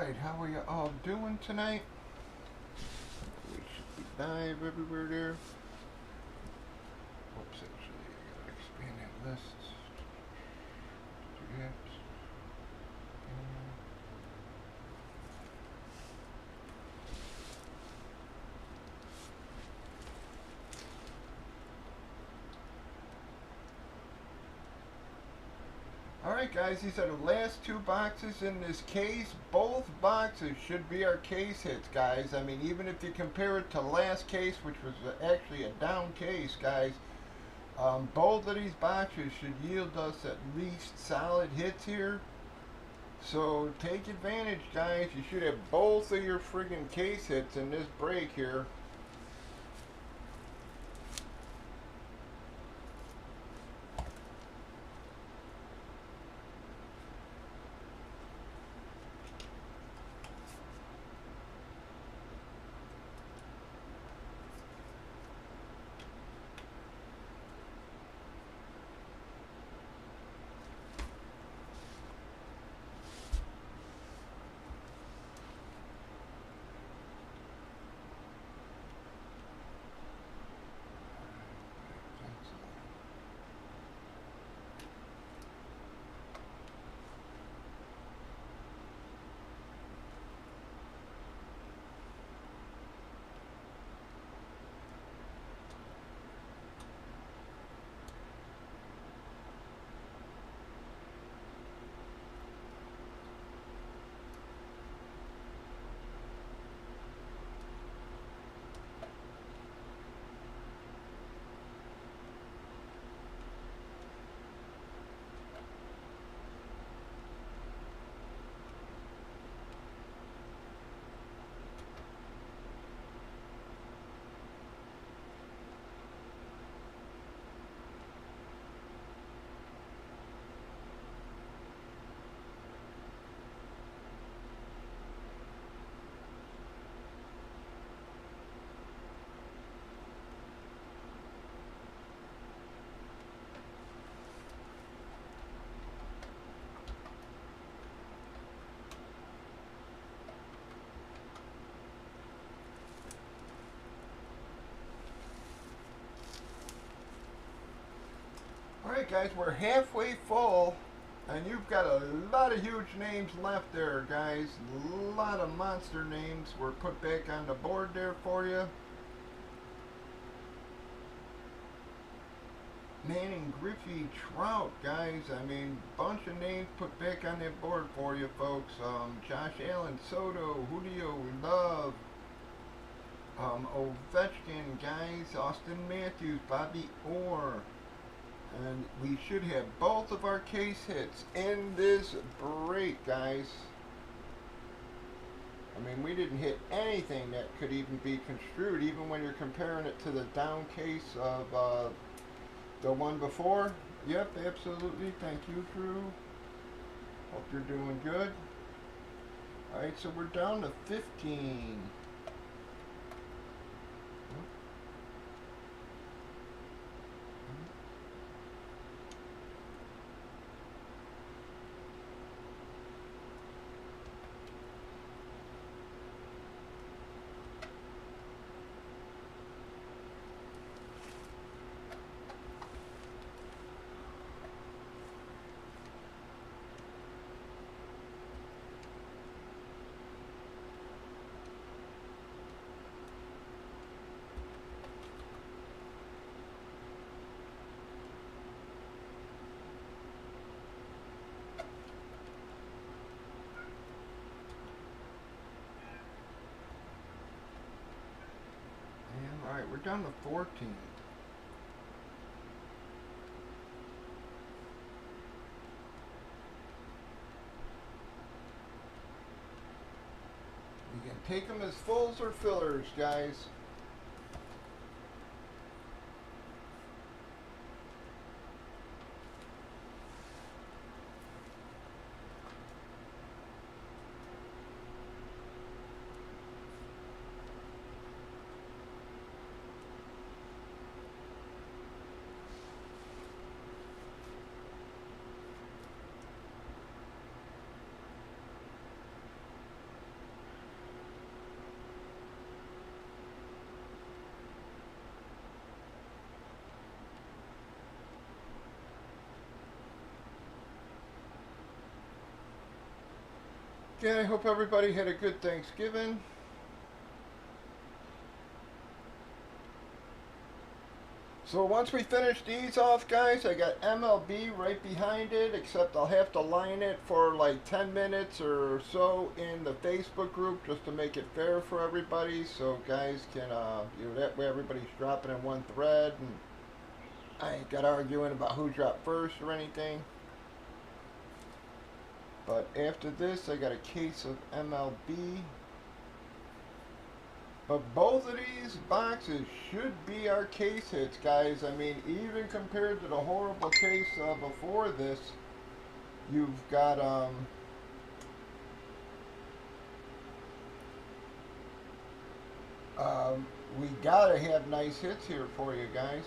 Alright, how are you all doing tonight? We should be live everywhere there. Oops, actually, I gotta expand that list. Do that. Alright guys, these are the last two boxes in this case. Both boxes should be our case hits, guys. I mean, even if you compare it to last case, which was actually a down case, guys, both of these boxes should yield us at least solid hits here. So take advantage, guys. You should have both of your friggin' case hits in this break here. Alright guys, we're halfway full, and you've got a lot of huge names left there, guys. A lot of monster names were put back on the board there for you. Manning, Griffey, Trout, guys. I mean, bunch of names put back on that board for you, folks. Josh Allen, Soto, Julio, Love, Ovechkin, guys. Austin Matthews, Bobby Orr. And we should have both of our case hits in this break, guys. I mean, we didn't hit anything that could even be construed, even when you're comparing it to the down case of the one before. Yep, absolutely. Thank you, Drew. Hope you're doing good. Alright, so we're down to 15. Alright, we're down to 14. You can take them as fulls or fillers, guys. Yeah, I hope everybody had a good Thanksgiving. So once we finish these off, guys, I got MLB right behind it, except I'll have to line it for like 10 minutes or so in the Facebook group just to make it fair for everybody, so guys can, that way everybody's dropping in one thread, and I ain't got arguing about who dropped first or anything. But after this, I got a case of MLB. But both of these boxes should be our case hits, guys. I mean, even compared to the horrible case before this, you've got, we gotta have nice hits here for you guys.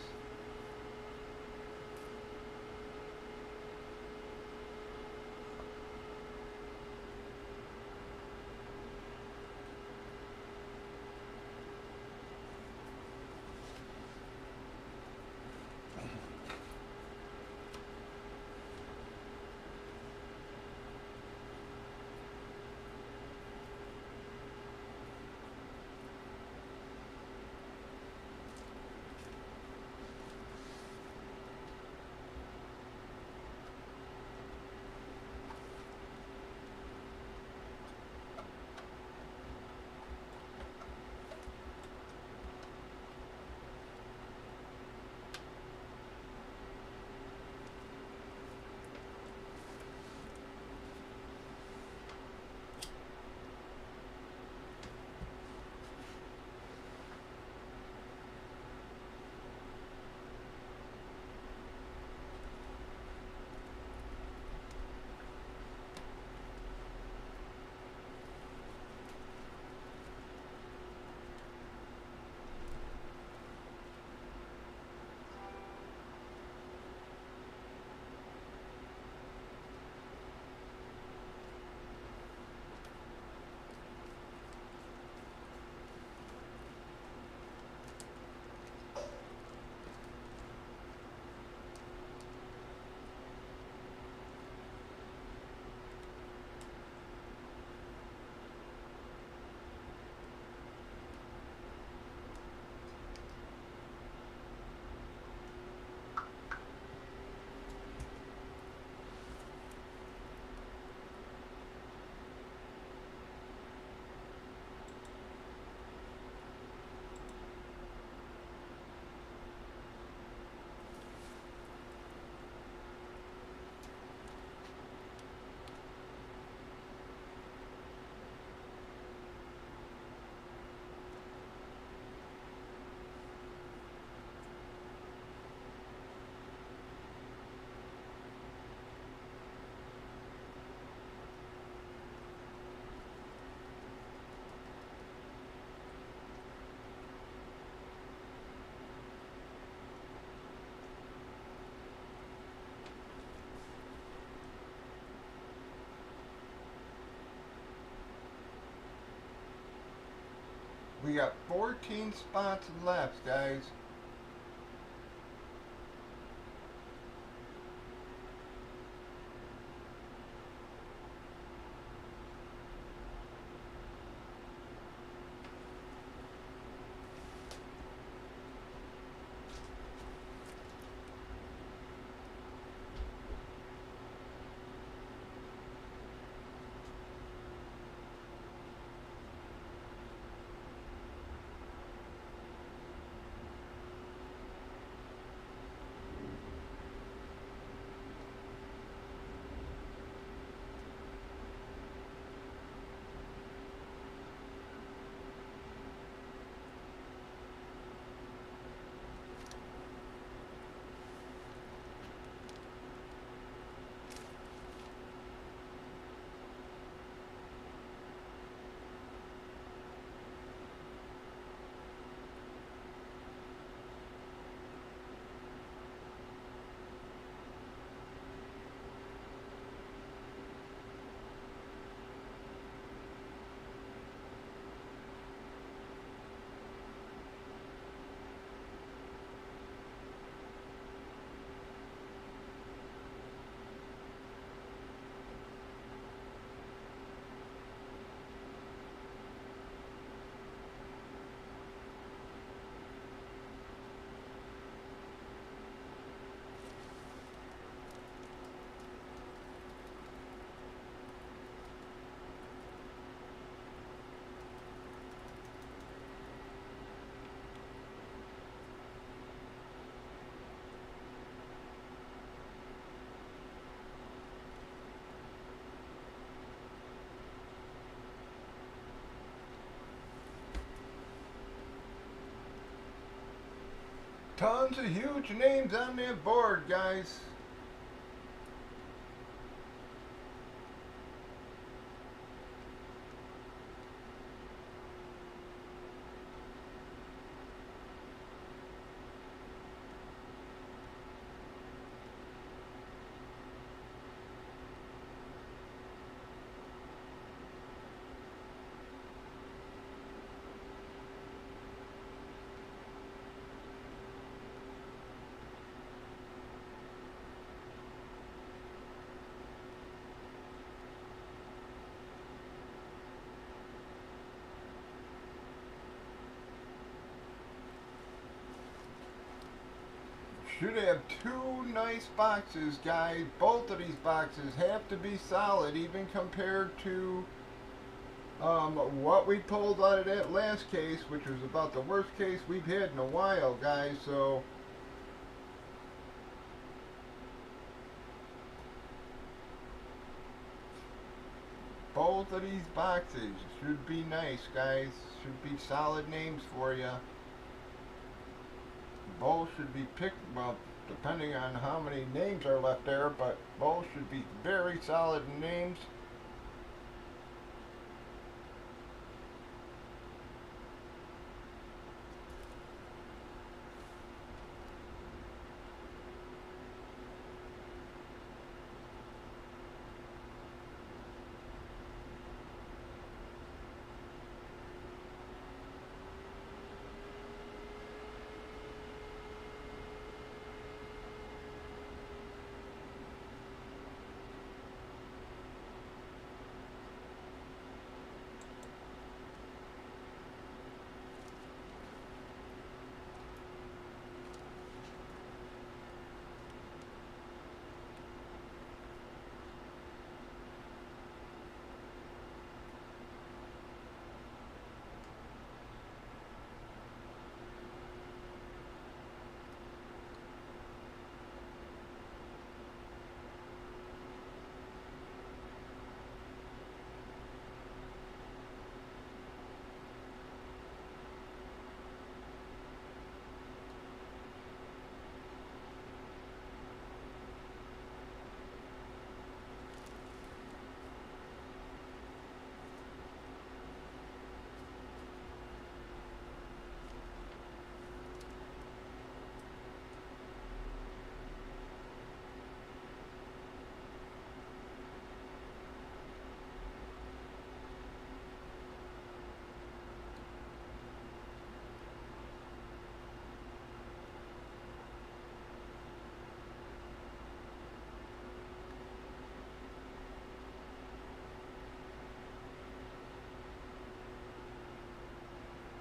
We got 14 spots left, guys. Tons of huge names on that board, guys. Should have two nice boxes, guys. Both of these boxes have to be solid, even compared to what we pulled out of that last case, which was about the worst case we've had in a while, guys. So both of these boxes should be nice, guys. Should be solid names for you. Both should be picked, well, depending on how many names are left there, but both should be very solid names.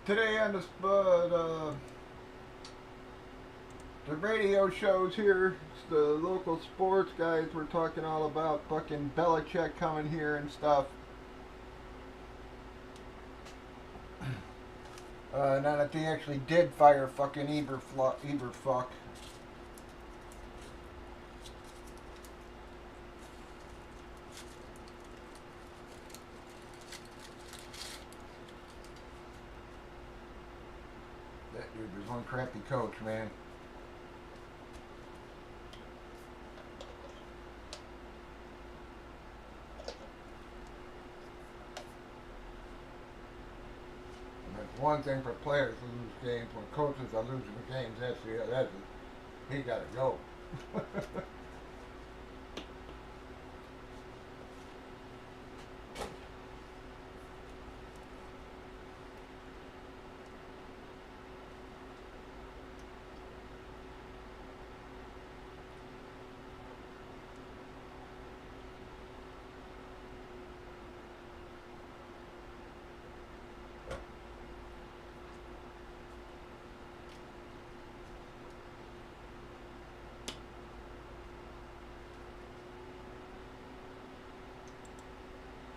Today on the radio shows here, it's the local sports guys. We're talking all about fucking Belichick coming here and stuff. Now that they actually did fire fucking Eberfuck. That dude was one crappy coach, man. One thing for players to lose games. When coaches are losing games, he got to go.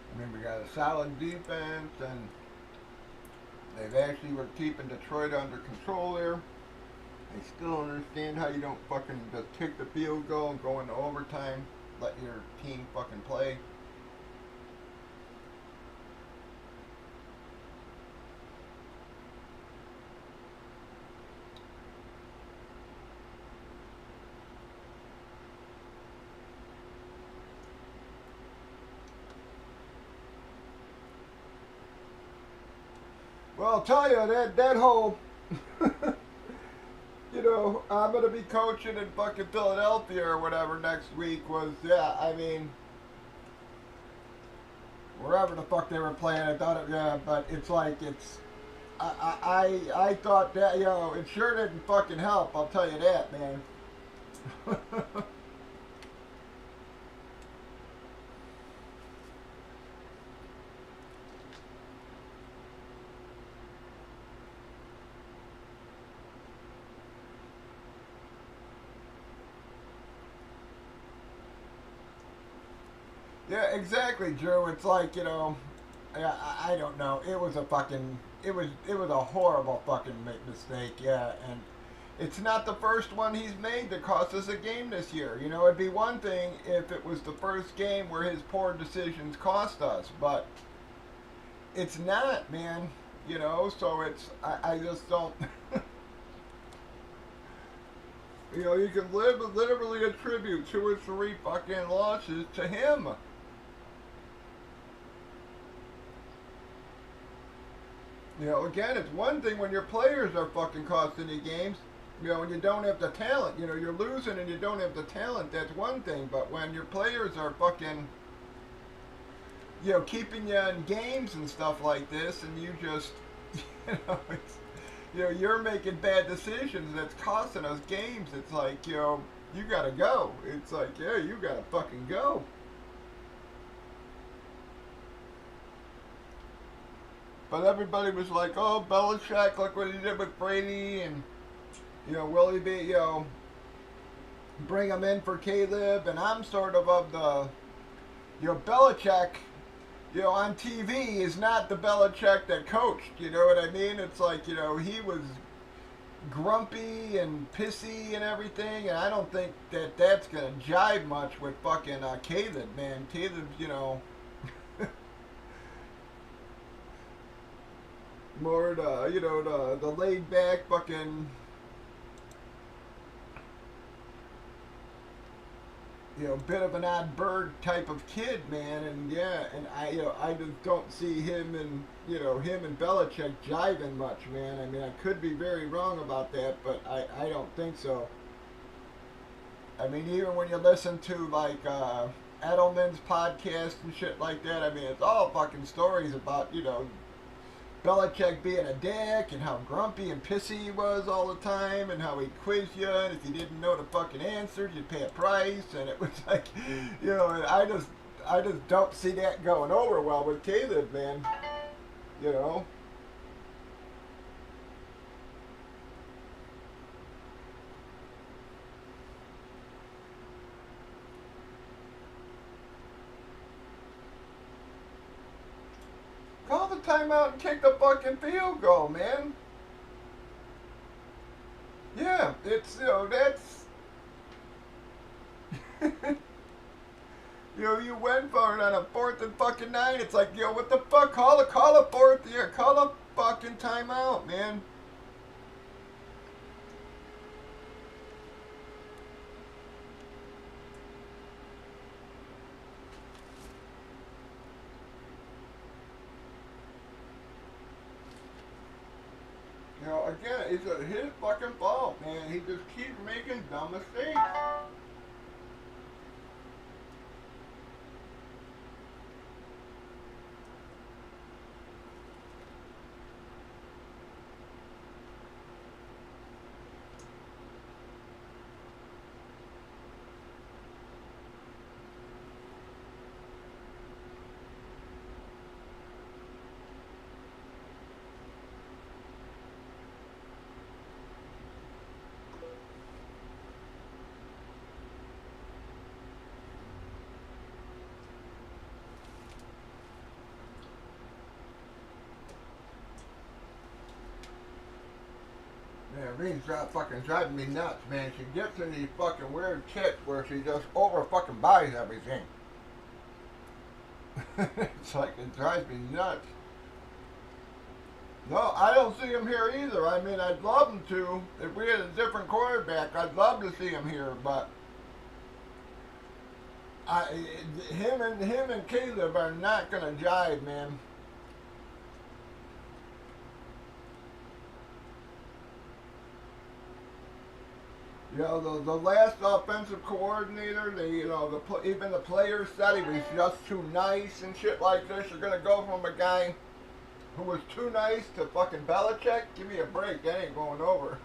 I mean, we got a solid defense, and they've actually were keeping Detroit under control there. I still don't understand how you don't fucking just kick the field goal and go into overtime, let your team fucking play. Well, I'll tell you that whole, you know, I'm gonna be coaching in fucking Philadelphia or whatever next week was, yeah. I mean, wherever the fuck they were playing, I thought it, yeah. But it's like it's, I thought that, you know, it sure didn't fucking help. I'll tell you that, man. Yeah, exactly, Drew. It's like, you know, I don't know. It was a fucking, it was a horrible fucking mistake. Yeah, and it's not the first one he's made that cost us a game this year. You know, it'd be one thing if it was the first game where his poor decisions cost us, but it's not, man. You know, so it's, I just don't. You know, you can literally attribute two or three fucking losses to him. You know, again, it's one thing when your players are fucking costing you games. You know, when you don't have the talent, you know, you're losing and you don't have the talent, that's one thing. But when your players are fucking, you know, keeping you in games and stuff like this, and you just, you know, it's, you know, you're making bad decisions that's costing us games. It's like, you know, you gotta go. It's like, yeah, you gotta fucking go. But everybody was like, oh, Belichick, look what he did with Brady, and, you know, will he be, you know, bring him in for Caleb, and I'm sort of the, you know, Belichick, you know, on TV is not the Belichick that coached, you know what I mean? It's like, you know, he was grumpy and pissy and everything, and I don't think that that's going to jive much with fucking Caleb, man. Caleb's, you know, more the, you know, the laid back fucking, you know, bit of an odd bird type of kid, man. And yeah, and I, you know, I just don't see him and, you know, him and Belichick jiving much, man. I mean, I could be very wrong about that, but I don't think so. I mean, even when you listen to like Edelman's podcast and shit like that, I mean, it's all fucking stories about, you know, Belichick being a dick and how grumpy and pissy he was all the time and how he'd quiz you, and if you didn't know the fucking answers you'd pay a price, and it was like, you know, and I just don't see that going over well with Caleb, man. You know. Call the timeout and kick the fucking field goal, man. Yeah, it's, you know, that's you know, you went for it on a 4th and 9. It's like, yo, what the fuck? Call a fourth year. Call a fucking timeout, man. You know, again, it's his fucking fault, man. He just keeps making dumb mistakes. Yeah, Reed's fucking driving me nuts, man. She gets in these fucking weird kits where she just over fucking buys everything. It's like it drives me nuts. No, I don't see him here either. I mean, I'd love him to. If we had a different quarterback, I'd love to see him here. But I, him and Caleb are not gonna jive, man. You know, the last offensive coordinator, even the players said he was just too nice and shit like this. You're gonna go from a guy who was too nice to fucking Belichick? Give me a break. That ain't going over.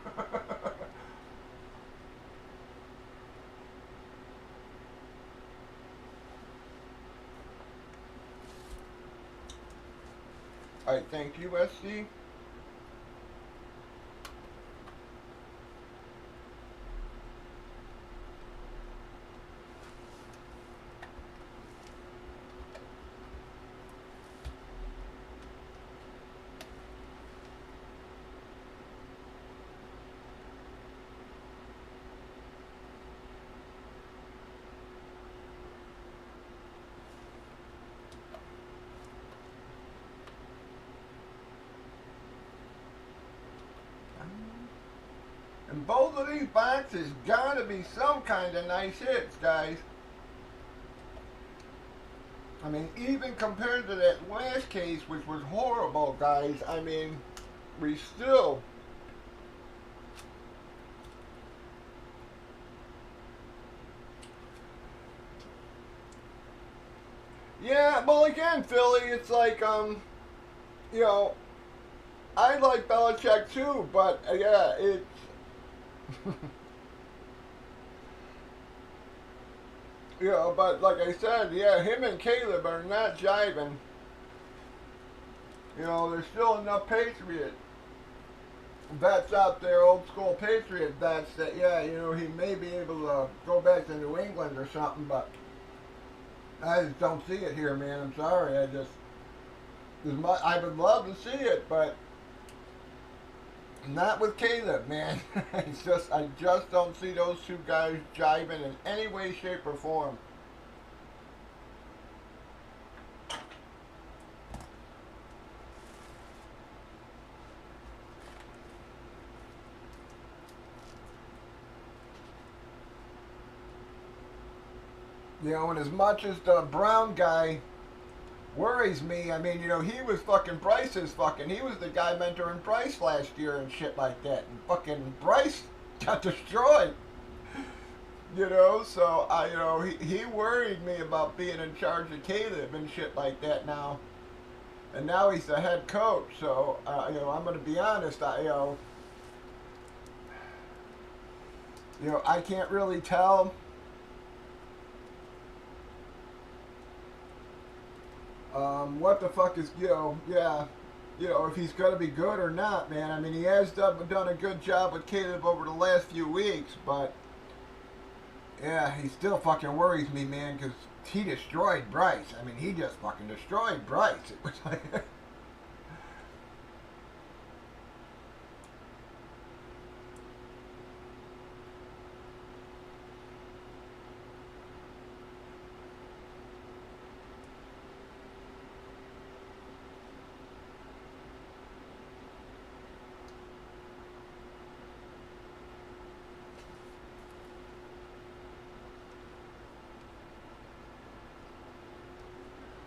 All right, thank you, SC. And both of these boxes gotta be some kind of nice hits, guys. I mean, even compared to that last case, which was horrible, guys, I mean, we still... Yeah, well, again, Philly, it's like, you know, I like Belichick too, but, yeah, it's... You know, but like I said, yeah, him and Caleb are not jiving. You know, there's still enough Patriot vets out there, old school Patriot vets, that, yeah, you know, he may be able to go back to New England or something, but I just don't see it here, man. I'm sorry. I would love to see it, but not with Caleb, man. I just don't see those two guys jiving in any way, shape, or form. You know, and as much as the Brown guy worries me, I mean, you know, he was fucking Bryce's he was the guy mentoring Bryce last year and shit like that. And fucking Bryce got destroyed. You know, so, you know, he worried me about being in charge of Caleb and shit like that now. And now he's the head coach, so, you know, I'm going to be honest, you know, I can't really tell. What the fuck is, you know, yeah, you know, if he's going to be good or not, man. I mean, he has done a good job with Caleb over the last few weeks, but, yeah, he still fucking worries me, man, because he destroyed Bryce. I mean, he just fucking destroyed Bryce. It was like...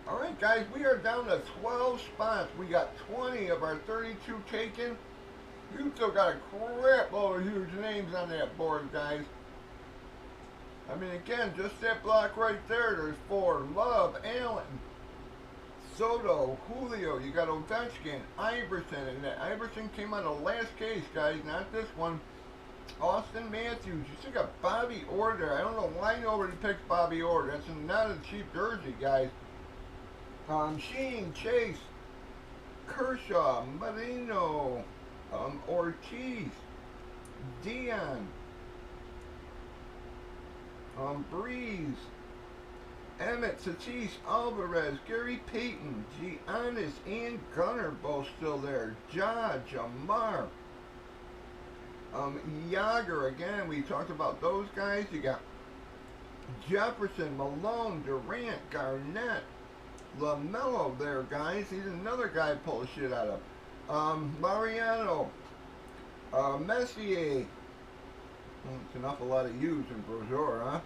Alright guys, we are down to 12 spots. We got 20 of our 32 taken. You still got a crap load of huge names on that board, guys. I mean, again, just that block right there, there's 4. Love, Allen, Soto, Julio, you got Ovechkin, Iverson, and that Iverson came out of last case, guys, not this one. Austin Matthews, you still got Bobby Order. I don't know why nobody picks Bobby Order. That's not a cheap jersey, guys. Sheen, Chase, Kershaw, Marino, Ortiz, Dion, Breeze, Emmett, Tatis, Alvarez, Gary Payton, Giannis, and Gunnar both still there. Jamar, Yager, again, we talked about those guys. You got Jefferson, Malone, Durant, Garnett, LaMelo there, guys. He's another guy pull the shit out of. Mariano, Messier. Well, it's an awful lot of U's in Brosor, huh?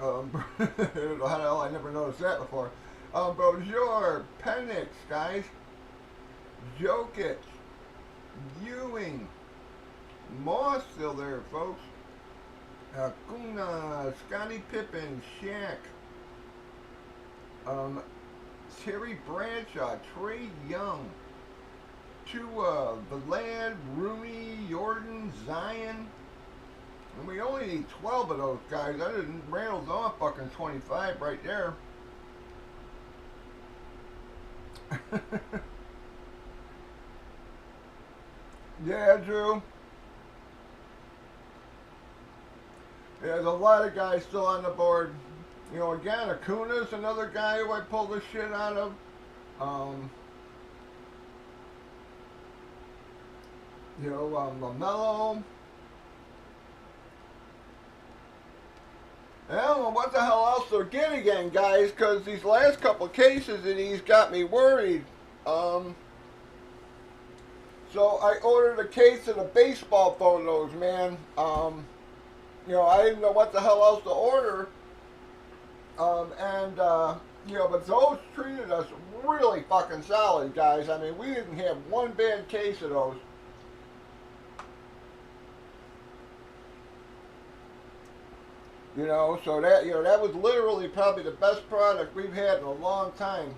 How the hell I never noticed that before. Bonjour, Penix, guys. Jokic, Ewing, Moss still there, folks. Acuna, Scottie Pippen, Shaq, Terry Bradshaw, Trey Young, Tua, Vlad, Rooney, Jordan, Zion. And we only need 12 of those guys. I didn't Randall's on fucking 25 right there. Yeah, Drew. Yeah, there's a lot of guys still on the board. You know, again, Acuna's another guy who I pulled the shit out of. LaMelo. I don't know what the hell else they're getting again, guys, because these last couple cases of these got me worried. So I ordered a case of the baseball photos, man. I didn't know what the hell else to order. But those treated us really fucking solid, guys. I mean, we didn't have one bad case of those. So that was literally probably the best product we've had in a long time.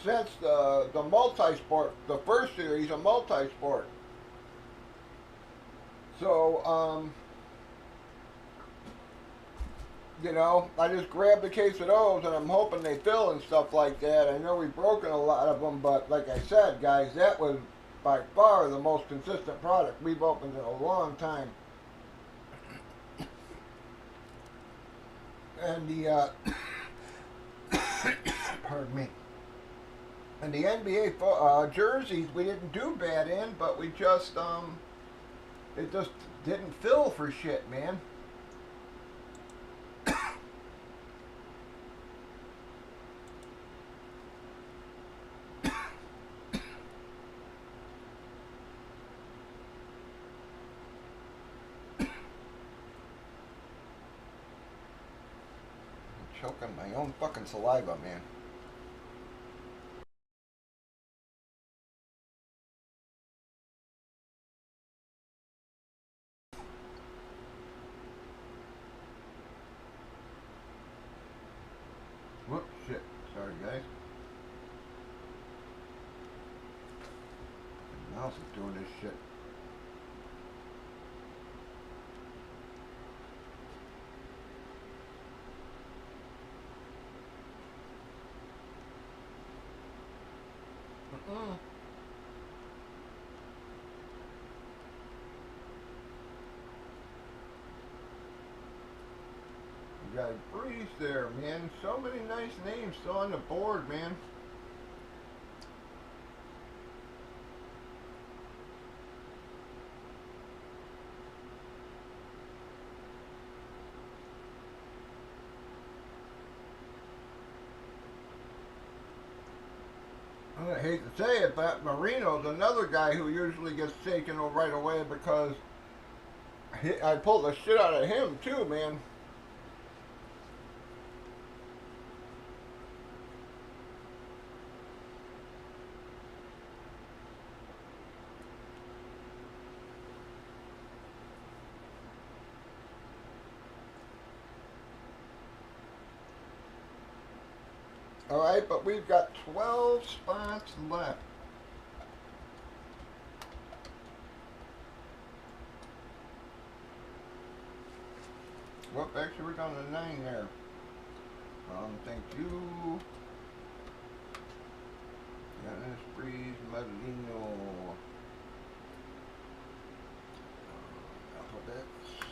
Since the multi-sport, the first series of multi-sport. So, I just grabbed a case of those and I'm hoping they fill and stuff like that. I know we've broken a lot of them, but like I said, guys, that was by far the most consistent product we've opened in a long time. And the, pardon me. And the NBA jerseys we didn't do bad in, but we just, it just didn't fill for shit, man. Choking my own fucking saliva, man. Whoops, shit. Sorry, guys. My mouse is doing this shit. We got a breeze there, man. So many nice names still on the board, man. I hate to say it, but Marino's another guy who usually gets taken right away because I pulled the shit out of him too, man. Alright, but we've got 12 spots left. Well, actually we're down to 9 there. Thank you. Dennis Breeze, Medellino. Alphabets.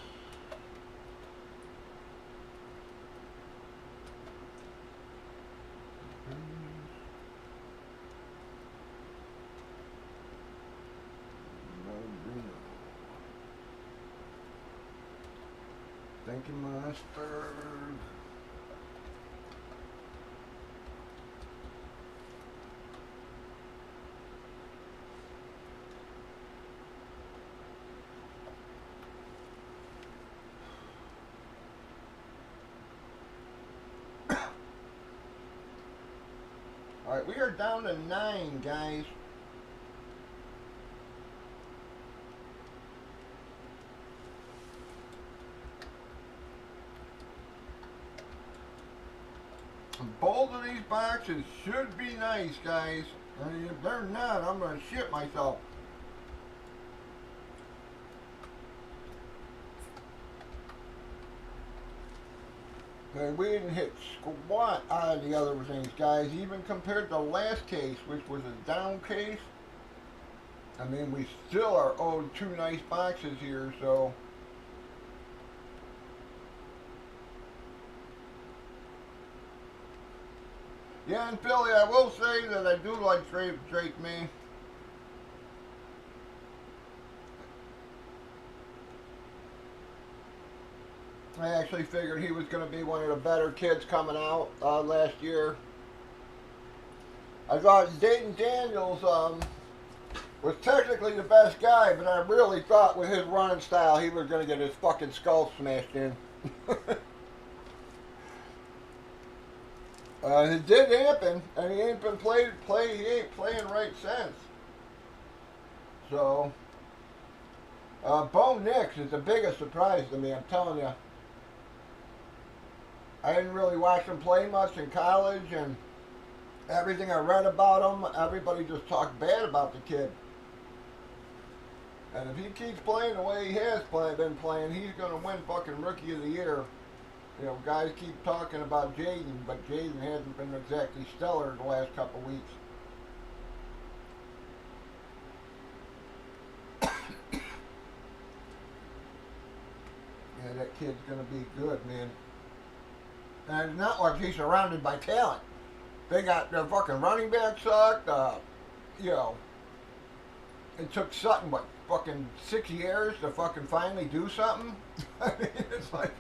Thank you, Master. Alright, we are down to 9, guys. Both of these boxes should be nice, guys. I mean, if they're not, I'm going to shit myself. Okay, we didn't hit squat out of the other things, guys. Even compared to the last case, which was a down case. I mean, we still are owed 2 nice boxes here, so... Yeah, and Billy, I will say that I do like Drake May. I actually figured he was going to be one of the better kids coming out last year. I thought Dayton Daniels was technically the best guy, but I really thought with his running style he was going to get his fucking skull smashed in. It did happen, and he ain't been he ain't playing right since. So, Bo Nix is the biggest surprise to me, I'm telling you. I didn't really watch him play much in college, and everything I read about him, everybody just talked bad about the kid. And if he keeps playing the way he has been playing, he's going to win fucking Rookie of the Year. You know, guys keep talking about Jaden, but Jaden hasn't been exactly stellar the last couple of weeks. Yeah, that kid's going to be good, man. And it's not like he's surrounded by talent. They got their fucking running back sucked. You know, it took Sutton, what, fucking 6 years to fucking finally do something? I mean, it's like...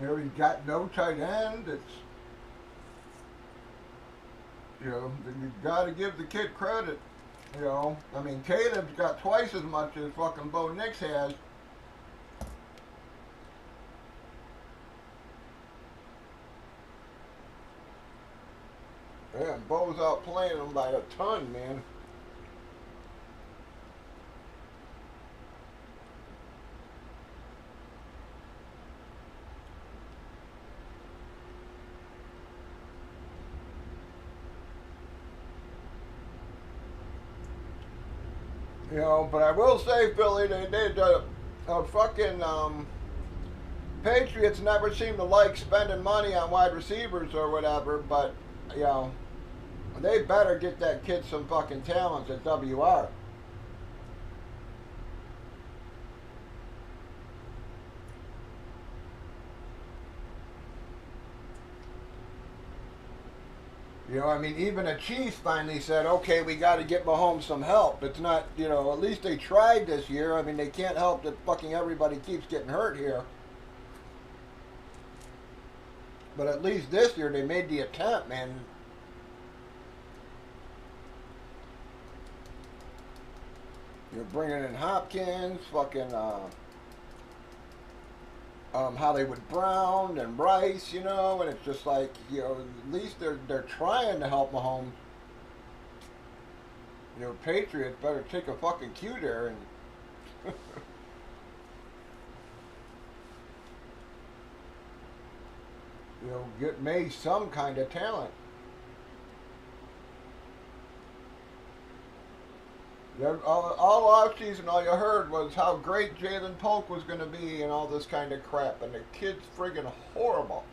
You know, he's got no tight end. It's, you know, you've got to give the kid credit. You know, I mean, Caleb's got twice as much as fucking Bo Nix has. Yeah, Bo's out playing him by a ton, man. You know, but I will say, Philly, they did fucking Patriots never seem to like spending money on wide receivers or whatever, but, you know, they better get that kid some fucking talents at WR. You know, I mean, even the Chiefs finally said, okay, we got to get Mahomes some help. It's not, you know, at least they tried this year. I mean, they can't help that fucking everybody keeps getting hurt here. But at least this year they made the attempt, man. You're bringing in Hopkins, fucking Hollywood Brown and Rice, you know, and it's just like, you know, at least they're trying to help Mahomes. You know, Patriots better take a fucking cue there and you know, get May some kind of talent. All offseason, all you heard was how great Jalen Polk was going to be and all this kind of crap, and the kid's friggin' horrible.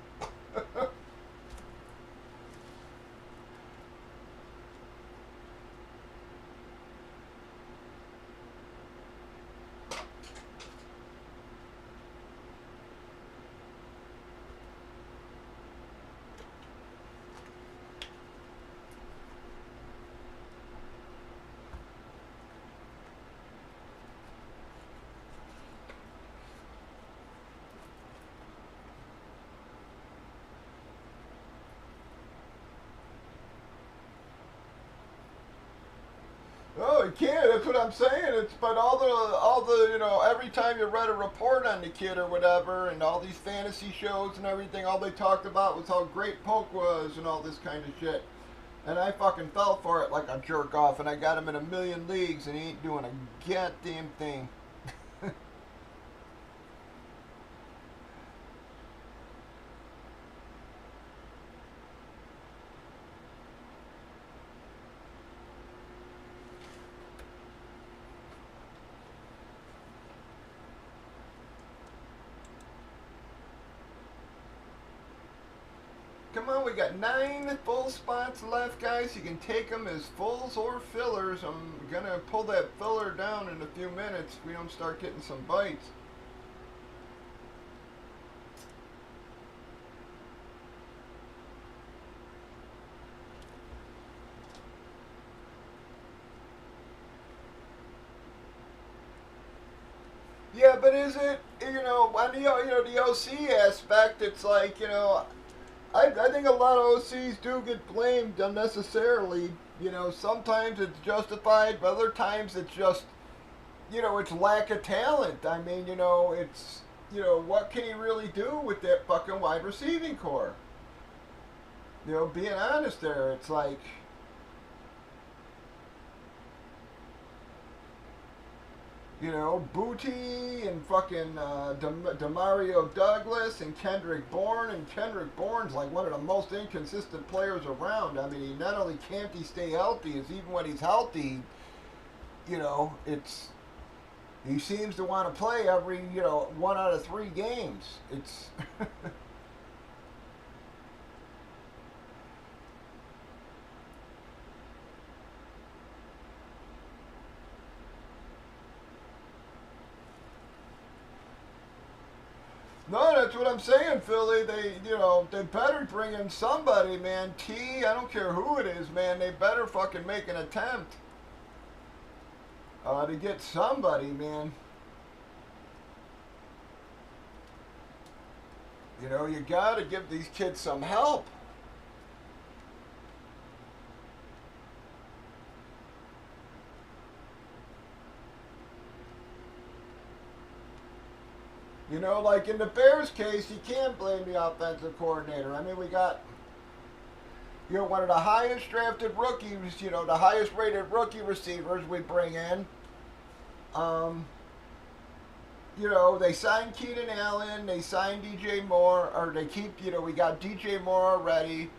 it can't. That's what I'm saying. It's but all the every time you read a report on the kid or whatever, and all these fantasy shows and everything, all they talked about was how great Poke was and all this kind of shit. And I fucking fell for it like a jerk off, and I got him in a million leagues, and he ain't doing a goddamn thing. Come on, we got 9 full spots left, guys. You can take them as fulls or fillers. I'm going to pull that filler down in a few minutes if we don't start getting some bites. Yeah, but is it, on the OC aspect, it's like, I think a lot of OCs do get blamed unnecessarily. Sometimes it's justified, but other times it's just, it's lack of talent. I mean, it's, what can he really do with that fucking wide receiving core? Being honest there, it's like, Booty and fucking Demario Douglas and Kendrick Bourne. And Kendrick Bourne's like one of the most inconsistent players around. I mean, not only can't he stay healthy, is even when he's healthy, it's he seems to want to play every 1 out of 3 games. It's No, that's what I'm saying, Philly. They better bring in somebody, man. I don't care who it is, man. They better fucking make an attempt to get somebody, man. You gotta give these kids some help. Like in the Bears case, you can't blame the offensive coordinator. I mean, we got, one of the highest drafted rookies, the highest rated rookie receivers we bring in. They signed Keenan Allen, they signed DJ Moore, or they keep, we got DJ Moore already,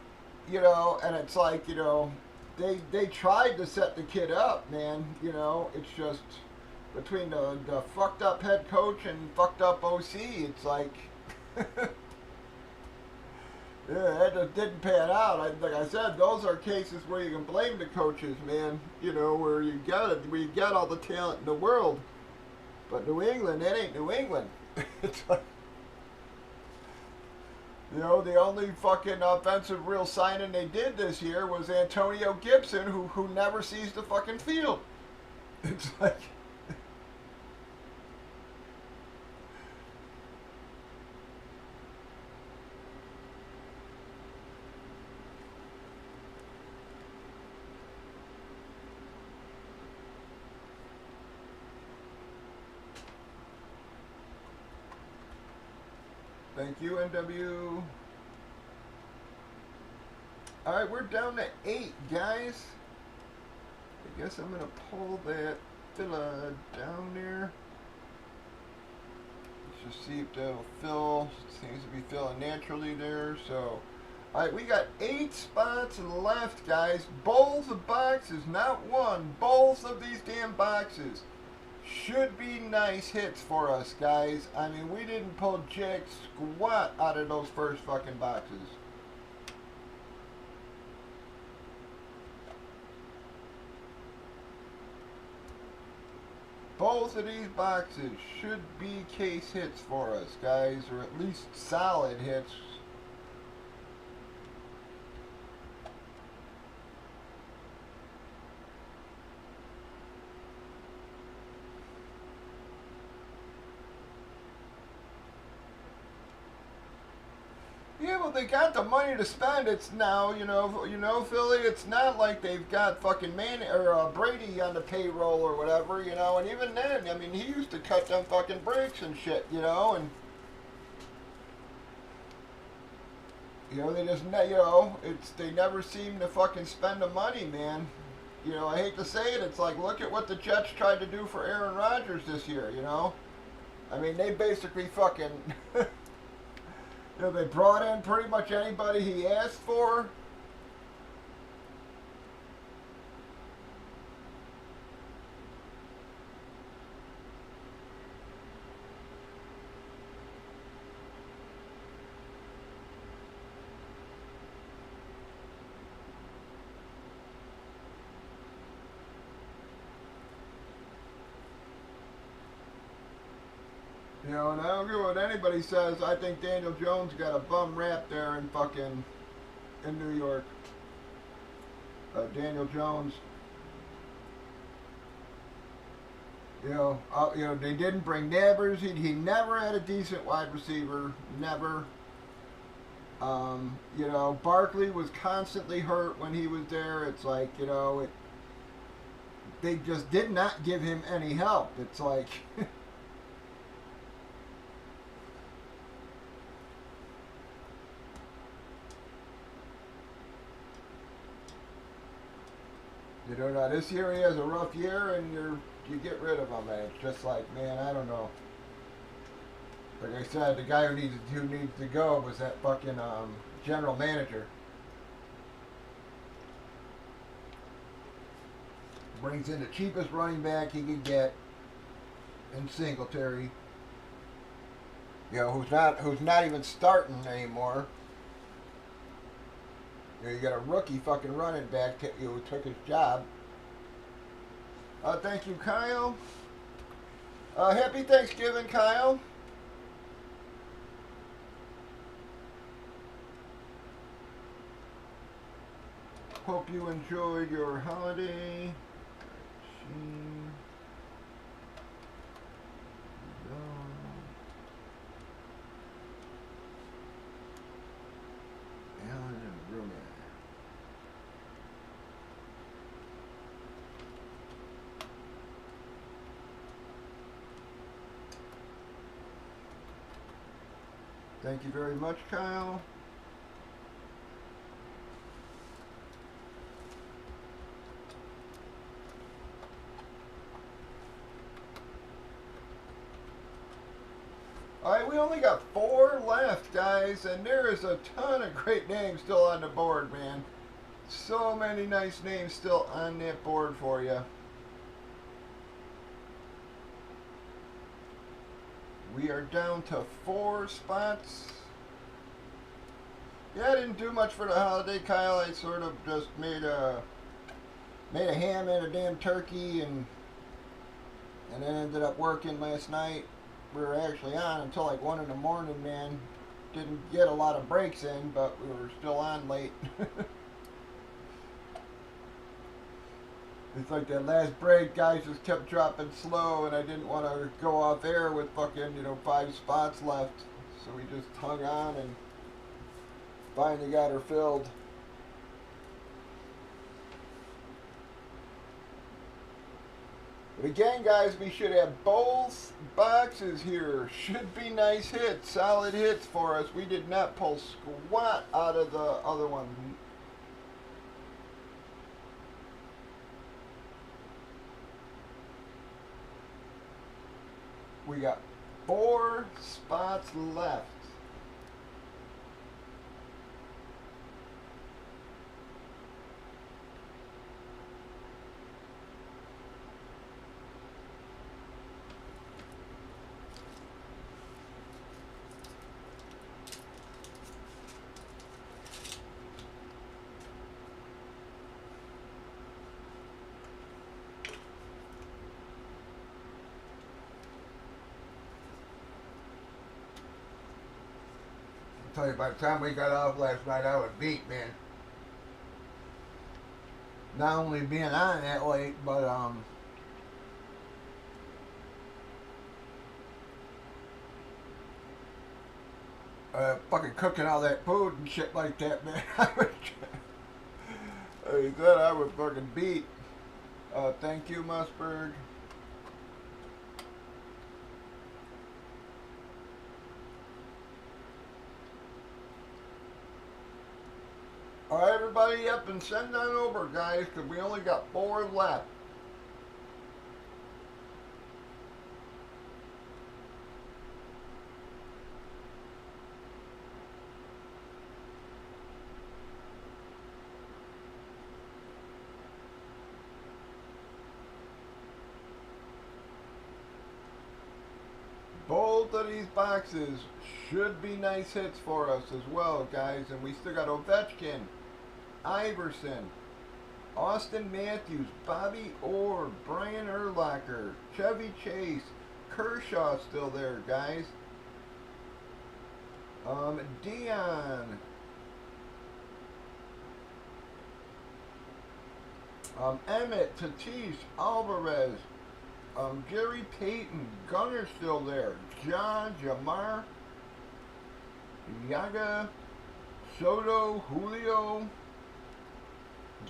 and it's like, they tried to set the kid up, man. It's just between the fucked up head coach and fucked up OC, it's like, yeah, it just didn't pan out. Like I said, those are cases where you can blame the coaches, man. Where you got all the talent in the world, but New England, that ain't New England. It's like, the only fucking offensive real signing they did this year was Antonio Gibson, who never sees the fucking field. It's like. Thank you, NW. Alright, we're down to 8, guys. I guess I'm going to pull that filler down there. Let's just see if that'll fill. It seems to be filling naturally there. So, alright, we got 8 spots left, guys. Both boxes, not one. Both of these damn boxes should be nice hits for us, guys. I mean, we didn't pull jack squat out of those first fucking boxes. Both of these boxes should be case hits for us, guys, or at least solid hits. Yeah, know, they got the money to spend. It's now, Philly. It's not like they've got fucking Brady on the payroll or whatever, And even then, I mean, he used to cut them fucking breaks and shit, And they just, they never seem to fucking spend the money, man. I hate to say it. It's like, look at what the Jets tried to do for Aaron Rodgers this year, I mean, they basically fucking, they brought in pretty much anybody he asked for. And I don't care what anybody says. I think Daniel Jones got a bum rap there in New York. Daniel Jones. They didn't bring Nabbers. He never had a decent wide receiver. Never. Barkley was constantly hurt when he was there. It's like, they just did not give him any help. It's like. Now this year he has a rough year, and you get rid of him, and it's just like, man, I don't know. Like I said, the guy who needs to go was that fucking general manager. Brings in the cheapest running back he could get in Singletary. Who's not even starting anymore. You got a rookie fucking running back who took his job. Thank you, Kyle. Happy Thanksgiving, Kyle. Hope you enjoyed your holiday. Thank you very much, Kyle. Alright, we only got 4 left, guys, and there is a ton of great names still on the board, man. So many nice names still on that board for you. We are down to 4 spots. Yeah, I didn't do much for the holiday, Kyle. I sort of just made a ham and a damn turkey, and then ended up working last night. We were actually on until like 1 in the morning, man. Didn't get a lot of breaks in, but we were still on late. It's like that last break, guys just kept dropping slow, and I didn't want to go off air with fucking, 5 spots left. So we just hung on and finally got her filled. But again, guys, we should have both boxes here. Should be nice hits, solid hits for us. We did not pull squat out of the other one. We got 4 spots left. Tell you, by the time we got off last night, I was beat, man. Not only being on that late, but fucking cooking all that food and shit like that, man. He said I was fucking beat. Thank you, Musberg. Alright, everybody, up and send on over, guys, because we only got 4 left. Both of these boxes should be nice hits for us as well, guys. And we still got Ovechkin, Iverson, Austin Matthews, Bobby Orr, Brian Urlacher, Chevy Chase, Kershaw still there, guys. Dion. Emmett, Tatis, Alvarez, Gary Payton, Gunner still there, John, Jamar, Yaga, Soto, Julio,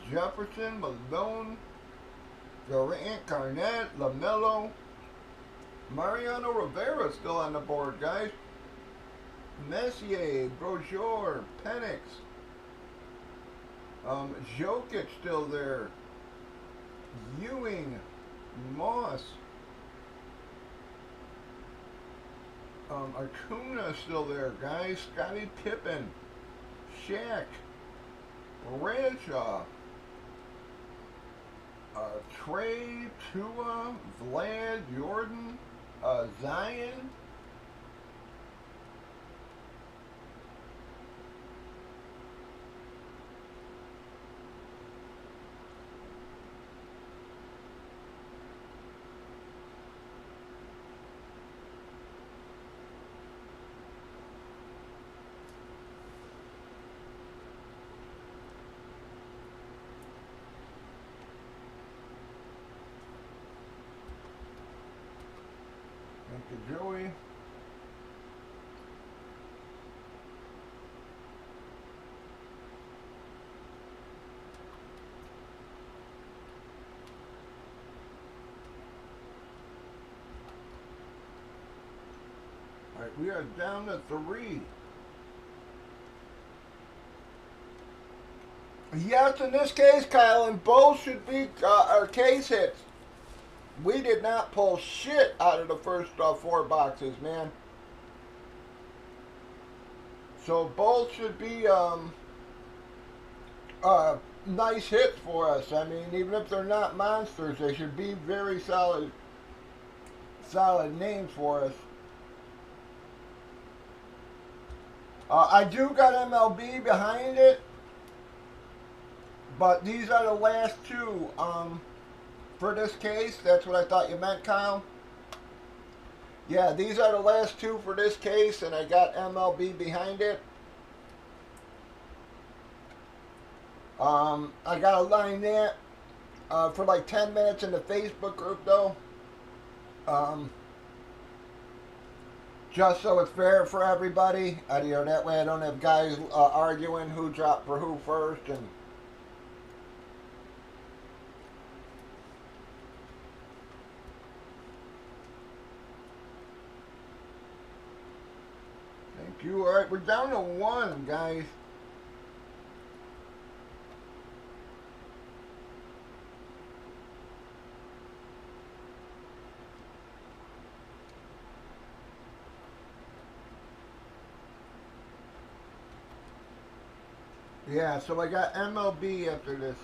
Jefferson, Malone, Durant, Garnett, LaMelo, Mariano Rivera still on the board, guys. Messier, Brochure, Penix, Jokic still there, Ewing, Moss, Acuna still there, guys. Scottie Pippen, Shaq, Bradshaw, Trey, Tua, Vlad, Jordan, Zion. Thank you, Joey. Alright, we are down to 3. Yes, in this case, Kyle, and both should be our case hits. We did not pull shit out of the first 4 boxes, man. So both should be nice hits for us. I mean, even if they're not monsters, they should be very solid names for us. I do got MLB behind it, but these are the last 2 for this case. That's what I thought you meant, Kyle. Yeah, these are the last 2 for this case, and I got MLB behind it. I gotta line that for like 10 minutes in the Facebook group, though. Just so it's fair for everybody. You know, that way I don't have guys arguing who dropped for who first. And thank you. All right, we're down to 1, guys. Yeah, so I got MLB after this.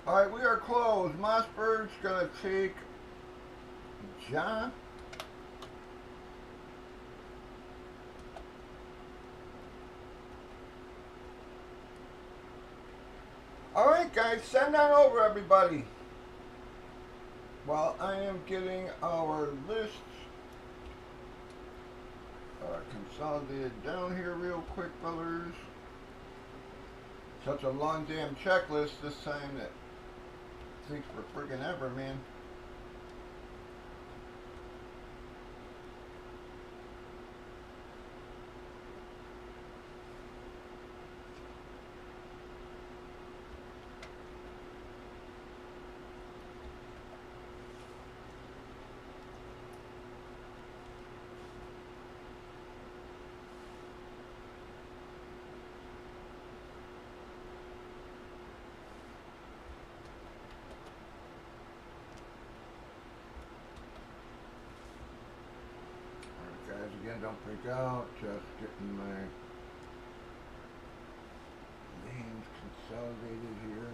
Alright, we are closed. Mossberg's gonna take John. Alright guys, send on over everybody. While I am getting our lists consolidated down here real quick, fellas. Such a long damn checklist this time that thinks for friggin' ever, man. Guys, again, don't freak out. Just getting my names consolidated here.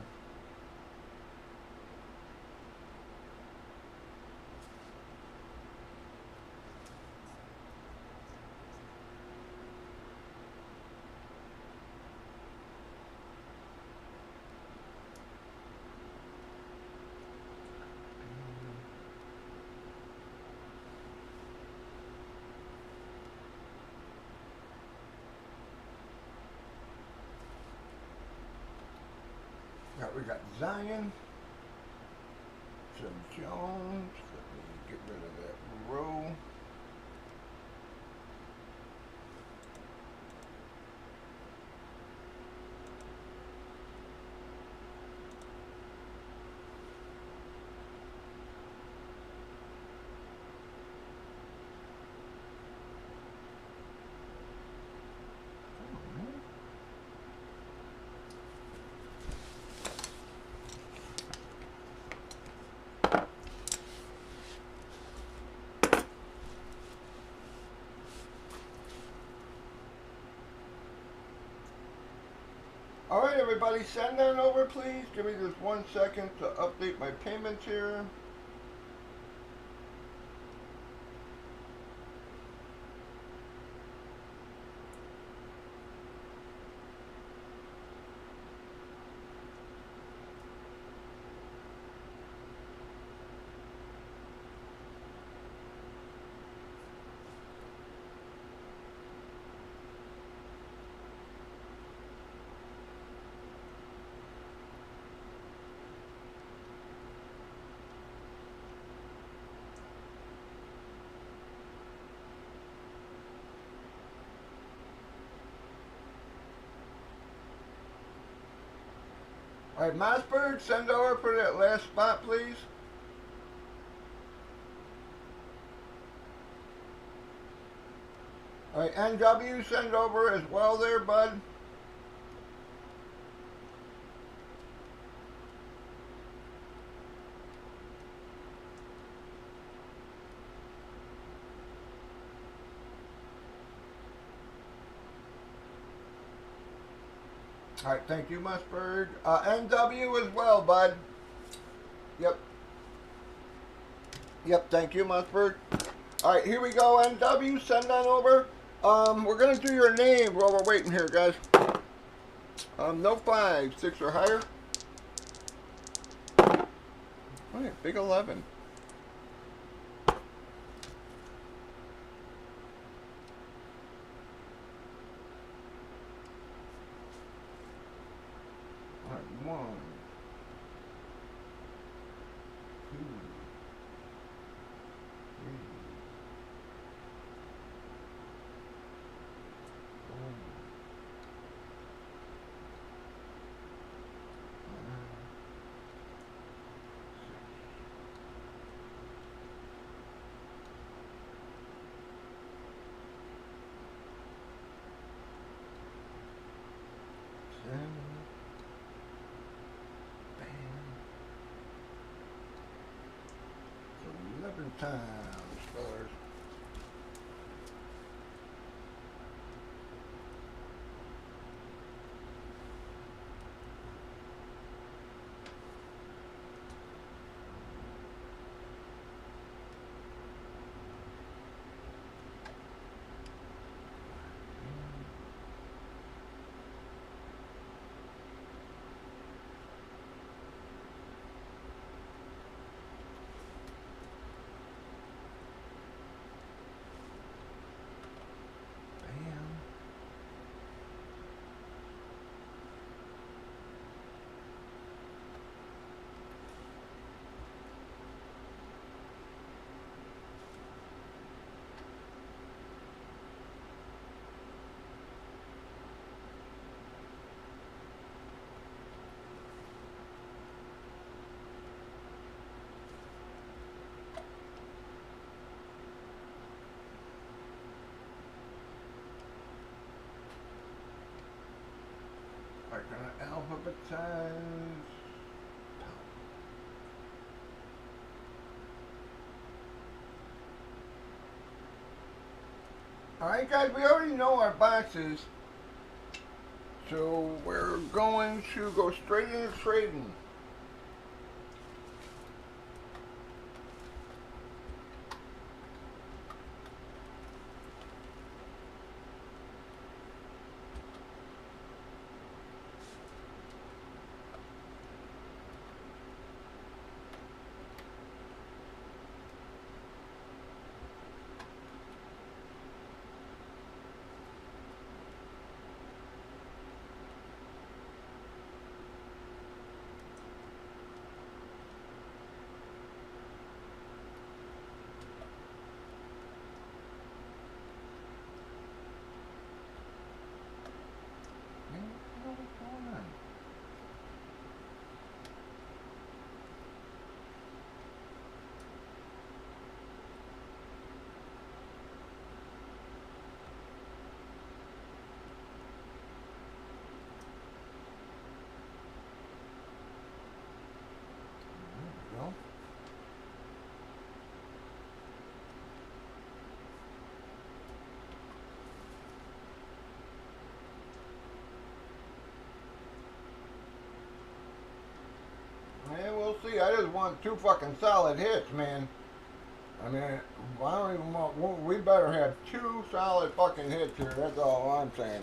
We got Zion, Jim Jones. Let me get rid of that row. Alright everybody, send on over please. Give me just 1 second to update my payments here. Alright, Mossberg, send over for that last spot, please. Alright, NW, send over as well there, bud. Alright, thank you, Mossberg. NW as well, bud. Yep. Yep, thank you, Mossberg. Alright, here we go, NW, send on over. We're gonna do your name while we're waiting here, guys. No 5, 6 or higher. Alright, big 11. Alright, 1, 2, 3, 4, 5, 6, 7. Bam. 11 times, fellas. are gonna alphabetize. Alright guys, we already know our boxes. So we're going to go straight into trading. And we'll see. I just want 2 fucking solid hits, man. I mean, I don't even want. We better have 2 solid fucking hits here. That's all I'm saying.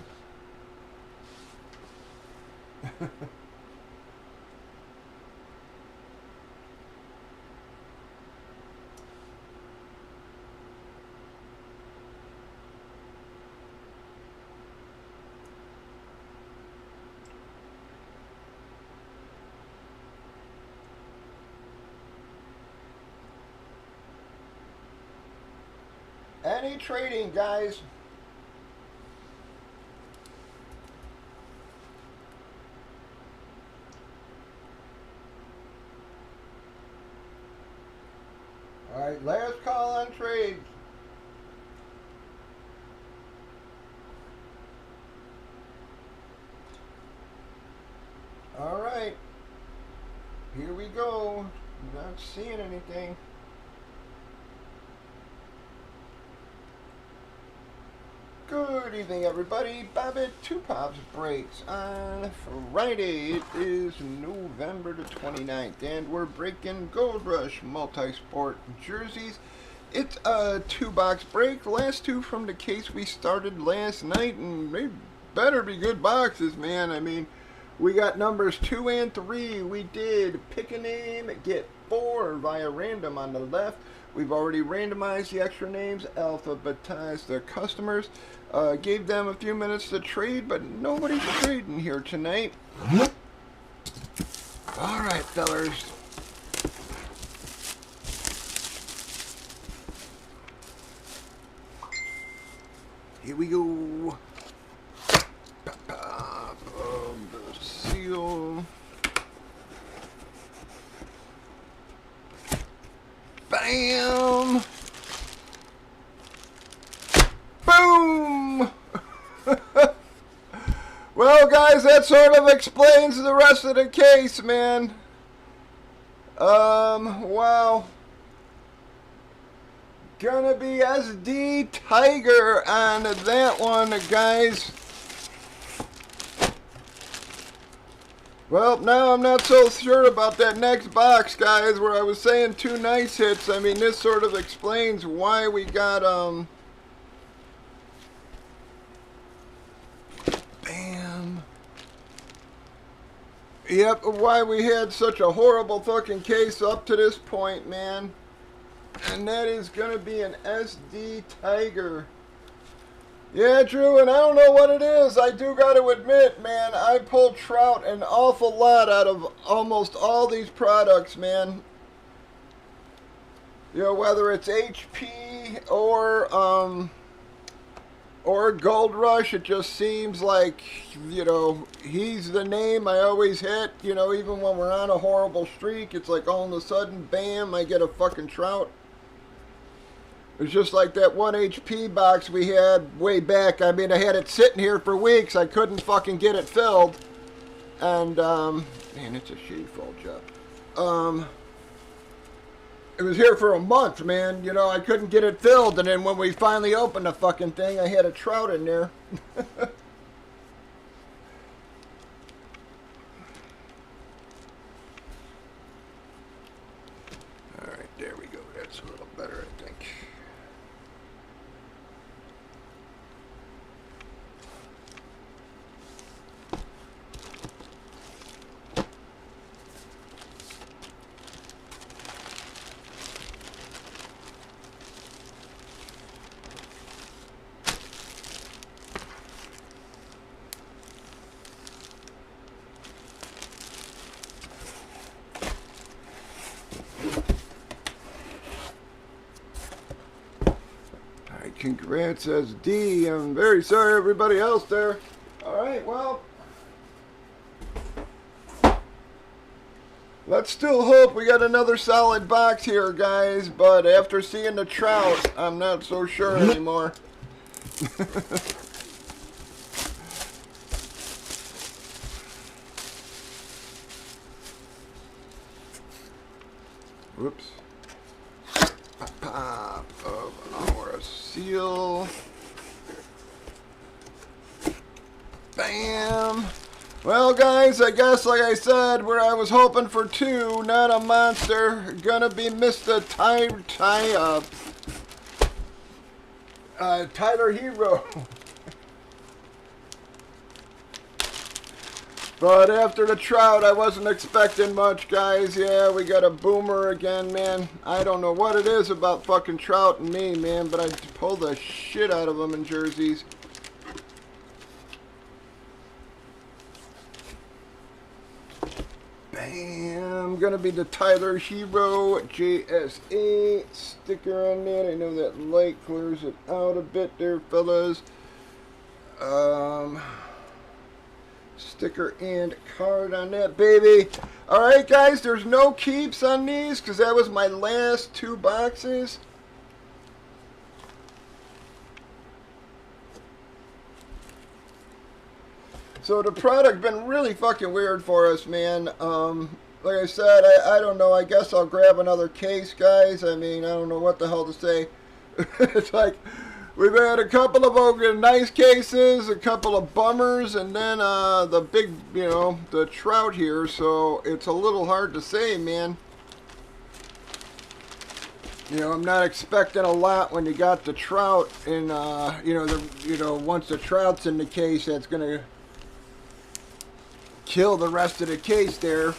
Any trading, guys. All right, last call on trades. All right, here we go. Not seeing anything. Good evening, everybody. Bob at 2 Pops Breaks on Friday. It is November the 29th, and we're breaking Gold Rush multi-sport jerseys. It's a 2-box break. Last 2 from the case we started last night, and they better be good boxes, man. I mean, we got numbers 2 and 3. We did pick a name, get 4 via random on the left. We've already randomized the extra names, alphabetized their customers, gave them a few minutes to trade, but nobody's trading here tonight. All right, fellers. Here we go. The seal. Bam! Boom! Well, guys, that sort of explains the rest of the case, man. Wow. Gonna be SD Tiger on that one, guys. Well, now I'm not so sure about that next box, guys, where I was saying 2 nice hits. I mean, this sort of explains why we got, bam. Yep, why we had such a horrible fucking case up to this point, man. And that is gonna be an SD Tiger. Yeah, Drew, and I don't know what it is. I do got to admit, man, I pulled Trout an awful lot out of almost all these products, man. You know, whether it's HP or Gold Rush, it just seems like, you know, he's the name I always hit. You know, even when we're on a horrible streak, it's like all of a sudden, bam, I get a fucking Trout. It's just like that 1 HP box we had way back. I mean, I had it sitting here for weeks. I couldn't fucking get it filled. And man, it's a shitty fall job. It was here for a month, man. You know, I couldn't get it filled, and then when we finally opened the fucking thing, I had a trout in there. All right, there we go. That's a little better, I think. Congrats, says D. I'm very sorry, everybody else there. All right, well, let's still hope we got another solid box here, guys. But after seeing the trout, I'm not so sure anymore. Whoops. Pop of our seal. Bam. Well, guys, I guess, like I said, where I was hoping for two, not a monster, gonna be Mr. Tyler Hero. But after the trout, I wasn't expecting much, guys. Yeah, we got a boomer again, man. I don't know what it is about fucking trout and me, man, but I pull the shit out of them in jerseys. Bam! Gonna be the Tyler Hero JSA sticker on that. I know that light clears it out a bit there, fellas. Sticker and card on that, baby. Alright, guys, there's no keeps on these because that was my last two boxes. So the product been really fucking weird for us, man. Like I said, I don't know. I guess I'll grab another case, guys. I mean, I don't know what the hell to say. It's like we've had a couple of nice cases, a couple of bummers, and then the big, you know, the trout here. So it's a little hard to say, man. You know, I'm not expecting a lot when you got the trout, and once the trout's in the case, that's gonna kill the rest of the case there.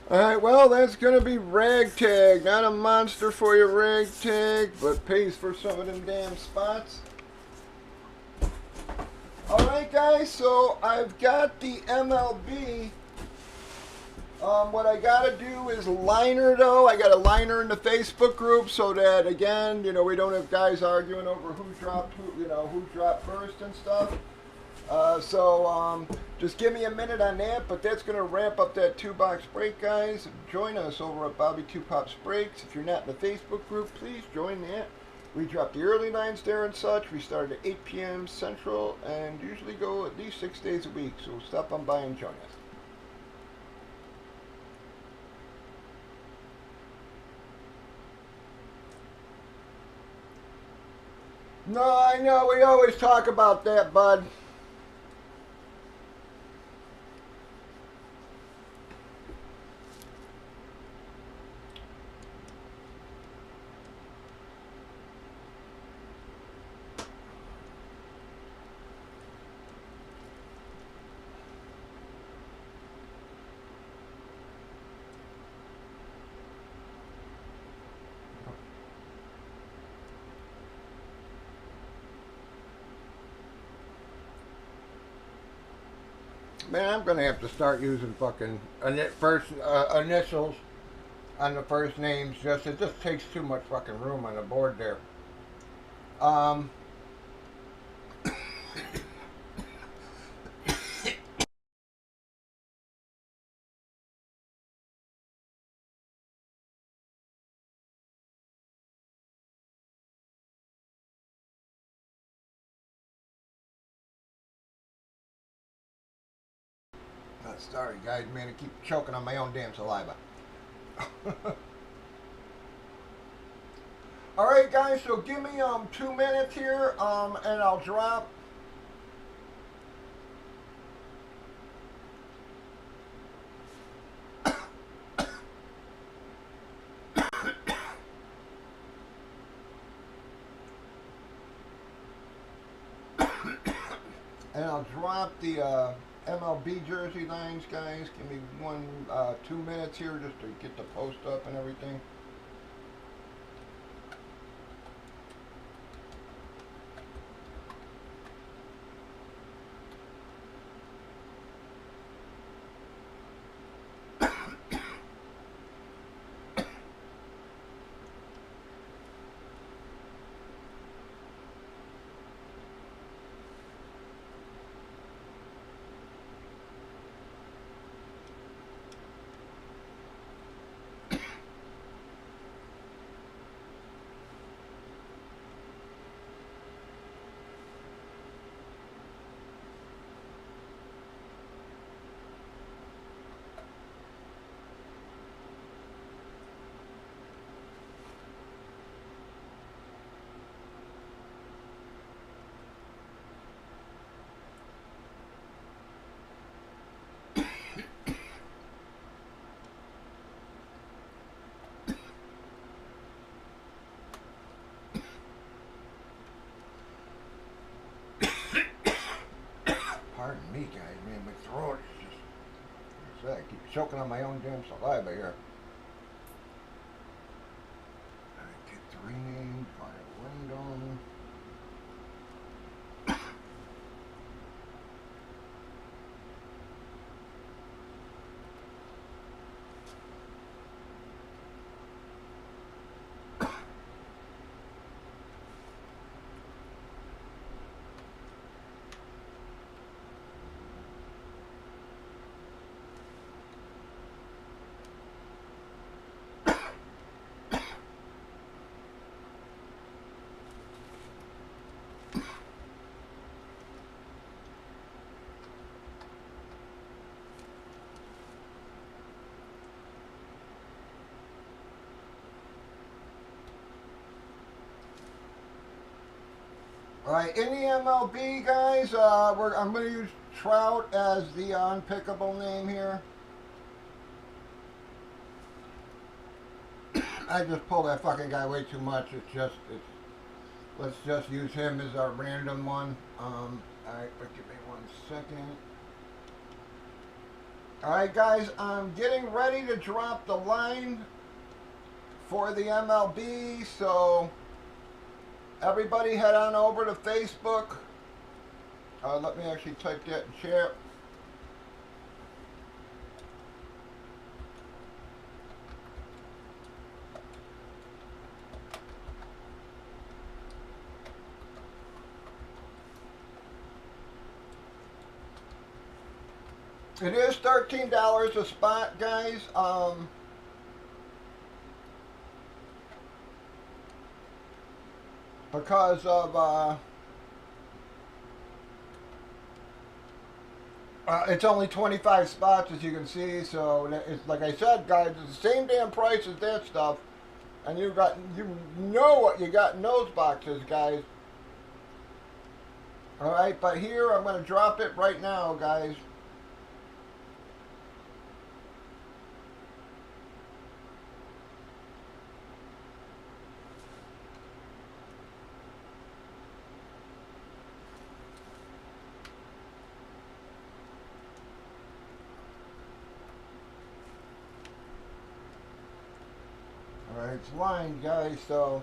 Alright, well, that's going to be Ragtag. Not a monster for you, Ragtag, but pays for some of them damn spots. Alright, guys, so I've got the MLB. What I got to do is liner, though. I got a liner in the Facebook group so that, again, you know, we don't have guys arguing over who dropped first and stuff. Just give me a minute on that, but that's going to wrap up that 2-box break, guys. Join us over at Bobby 2 Pops Breaks. If you're not in the Facebook group, please join that. We drop the early lines there and such. We start at 8 p.m. Central and usually go at least 6 days a week, so stop on by and join us. No, I know, we always talk about that, bud. Man, I'm going to have to start using fucking first initials on the first names. It just takes too much fucking room on the board there. Sorry, guys, man. I keep choking on my own damn saliva. All right, guys. So give me 2 minutes here, and I'll drop. And I'll drop the MLB jersey lines, guys. Give me 2 minutes here just to get the post up and everything. Pardon me, guys, man. My throat is just. I keep choking on my own damn saliva here. I get renamed by Wyndham. Alright, in the MLB, guys, I'm going to use Trout as the unpickable name here. I just pulled that fucking guy way too much. Let's just use him as our random one. Alright, but give me 1 second. Alright, guys, I'm getting ready to drop the line for the MLB, so everybody head on over to Facebook. Let me actually type that in chat. It is $13 a spot, guys. Because of it's only 25 spots, as you can see. So it's like I said, guys, it's the same damn price as that stuff, and you know what you got in those boxes, guys. All right, but here I'm going to drop it right now, guys. Alright, it's lined, guys, so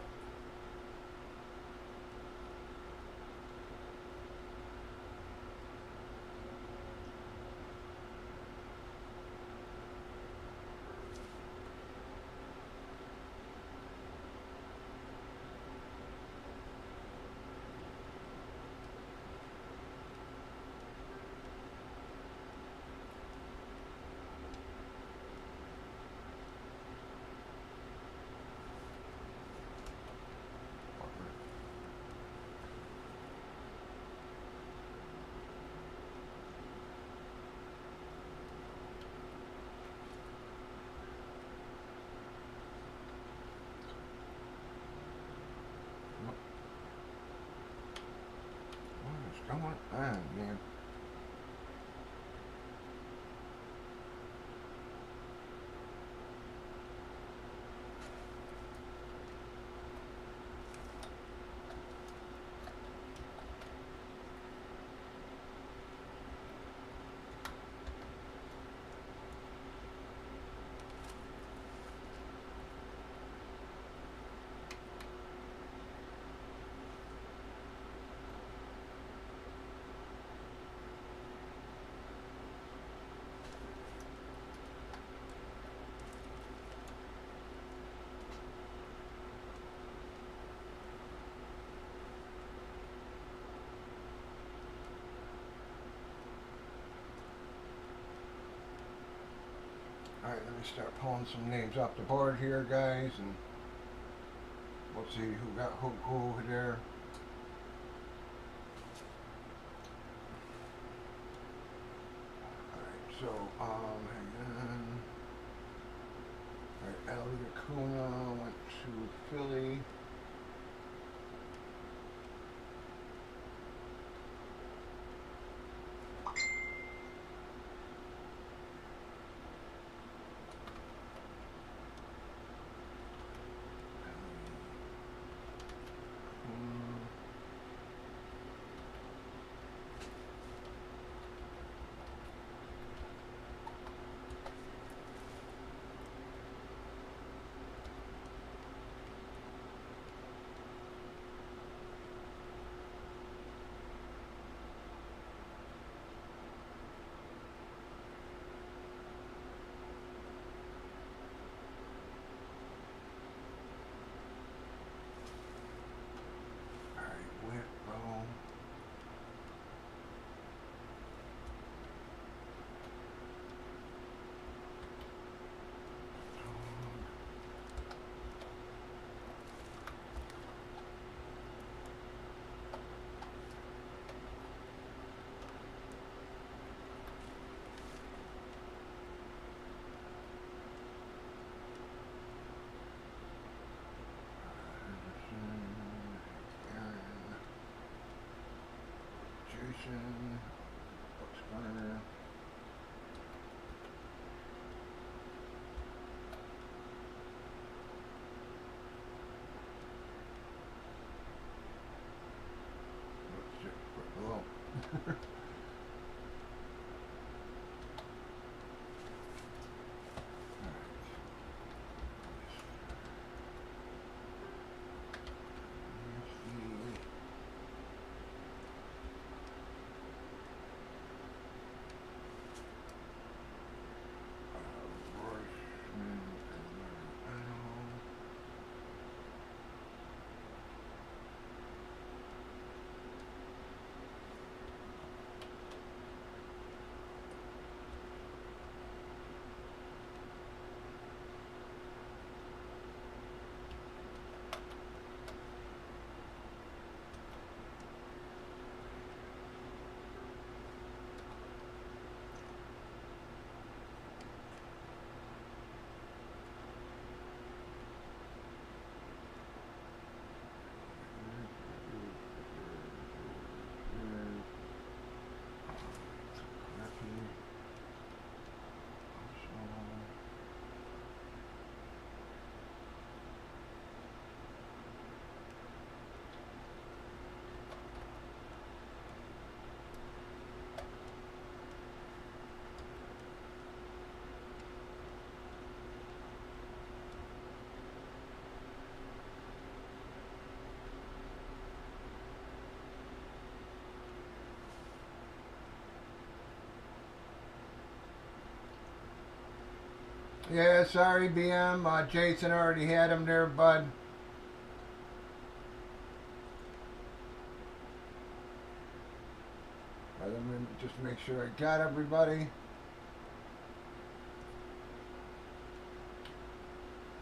going on, man? Alright, let me start pulling some names off the board here, guys, and we'll see who got who there. Alright, so, hang on. Alright, Elliot Acuna went to Philly. Bucks Gunner. Hello. Yeah, sorry, BM. Jason already had him there, bud. Let me just make sure I got everybody.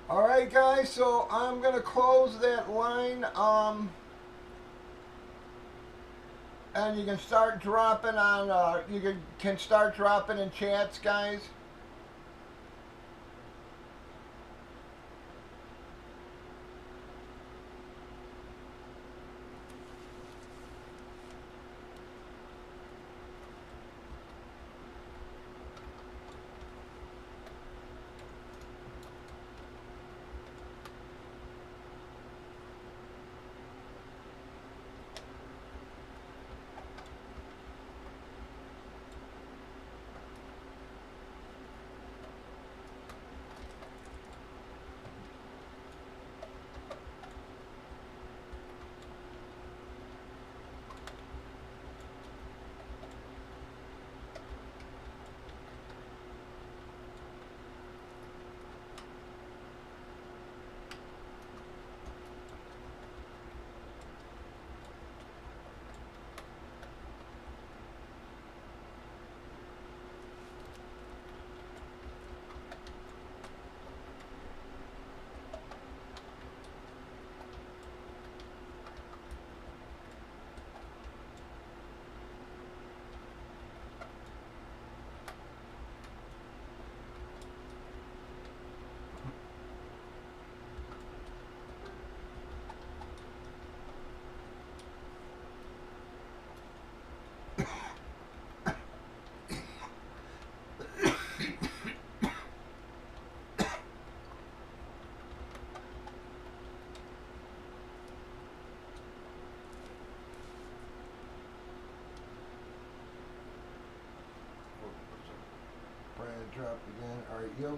All right, guys. So I'm gonna close that line. And you can start dropping on. You can start dropping in chats, guys. Yogi.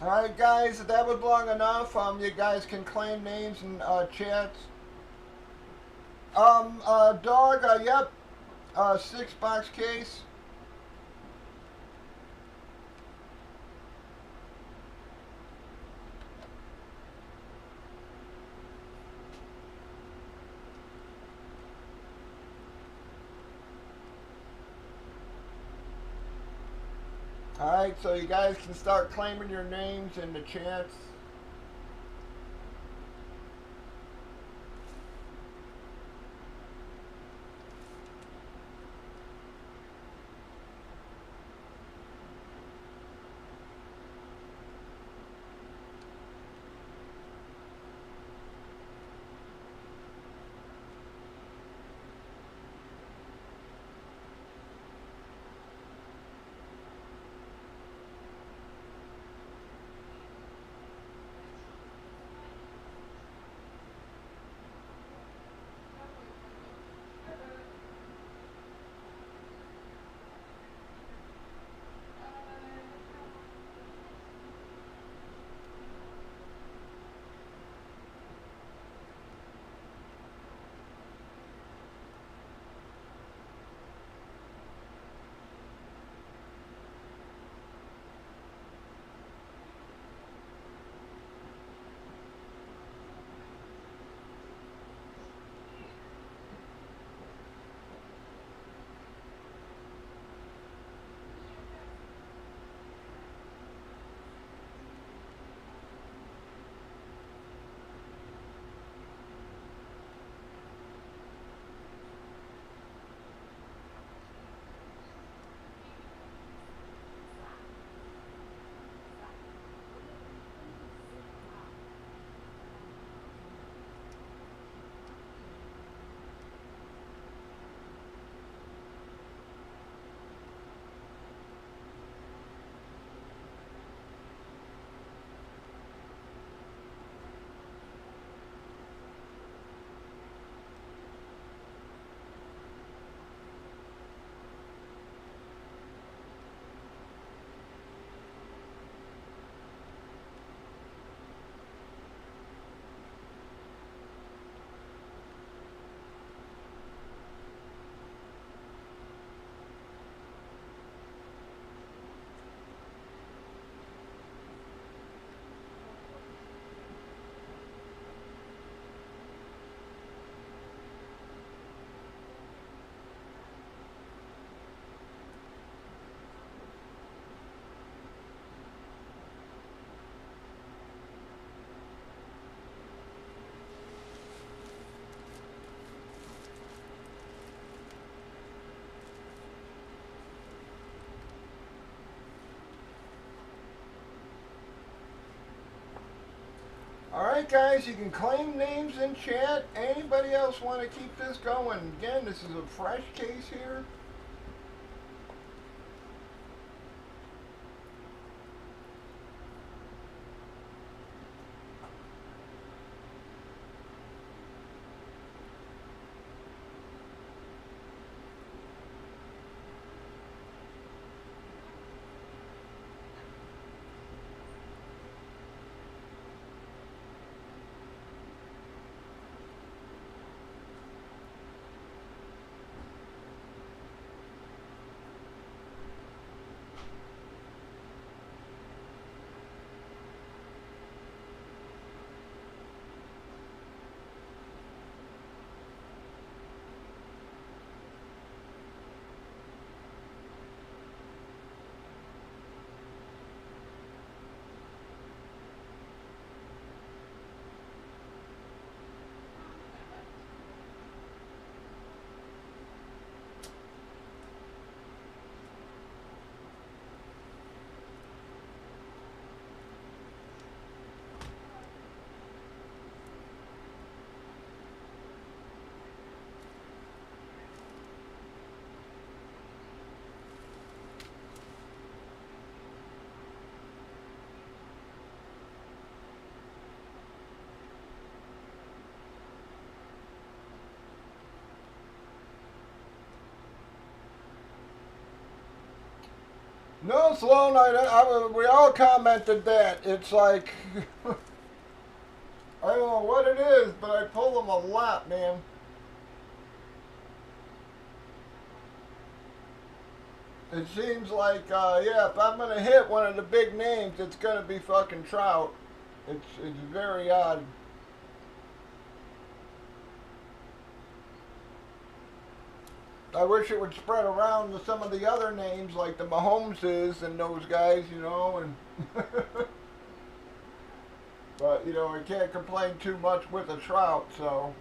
Alright guys, that was long enough. You guys can claim names and chats. Dog, yep. 6-box case. Alright, so you guys can start claiming your names in the chats. Alright guys, you can claim names in chat. Anybody else want to keep this going? Again, this is a fresh case here. Sloan, we all commented that. It's like, I don't know what it is, but I pull them a lot, man. It seems like, yeah, if I'm going to hit one of the big names, it's going to be fucking Trout. It's very odd. I wish it would spread around to some of the other names like the Mahomeses and those guys, you know, and but you know, I can't complain too much with a Trout, so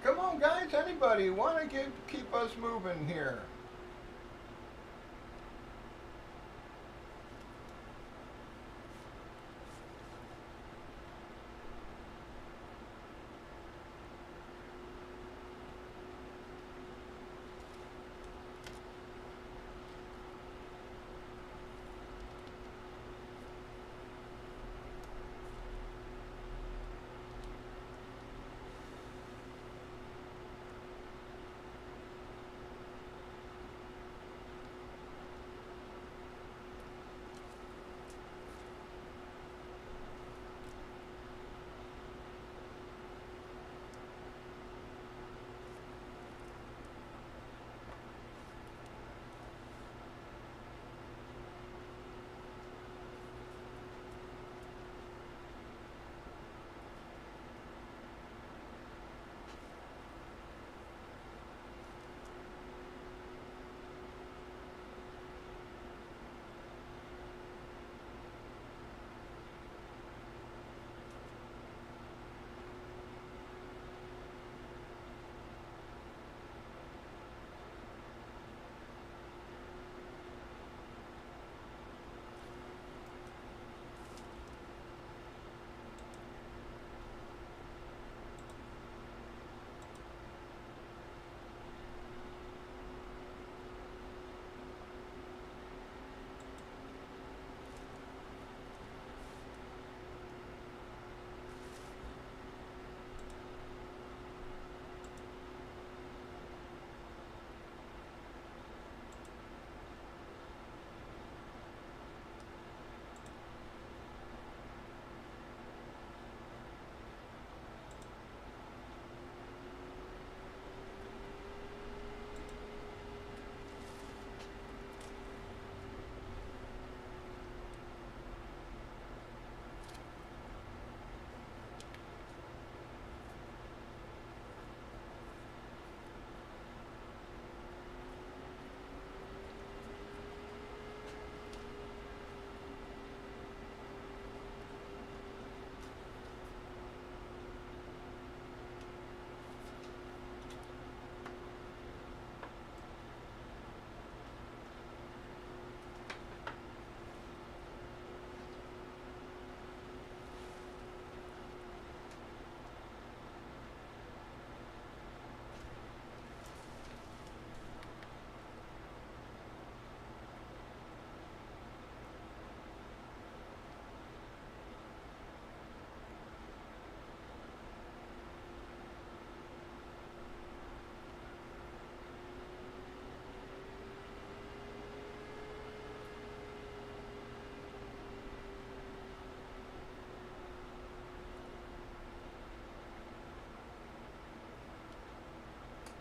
come on, guys. Anybody want to keep us moving here?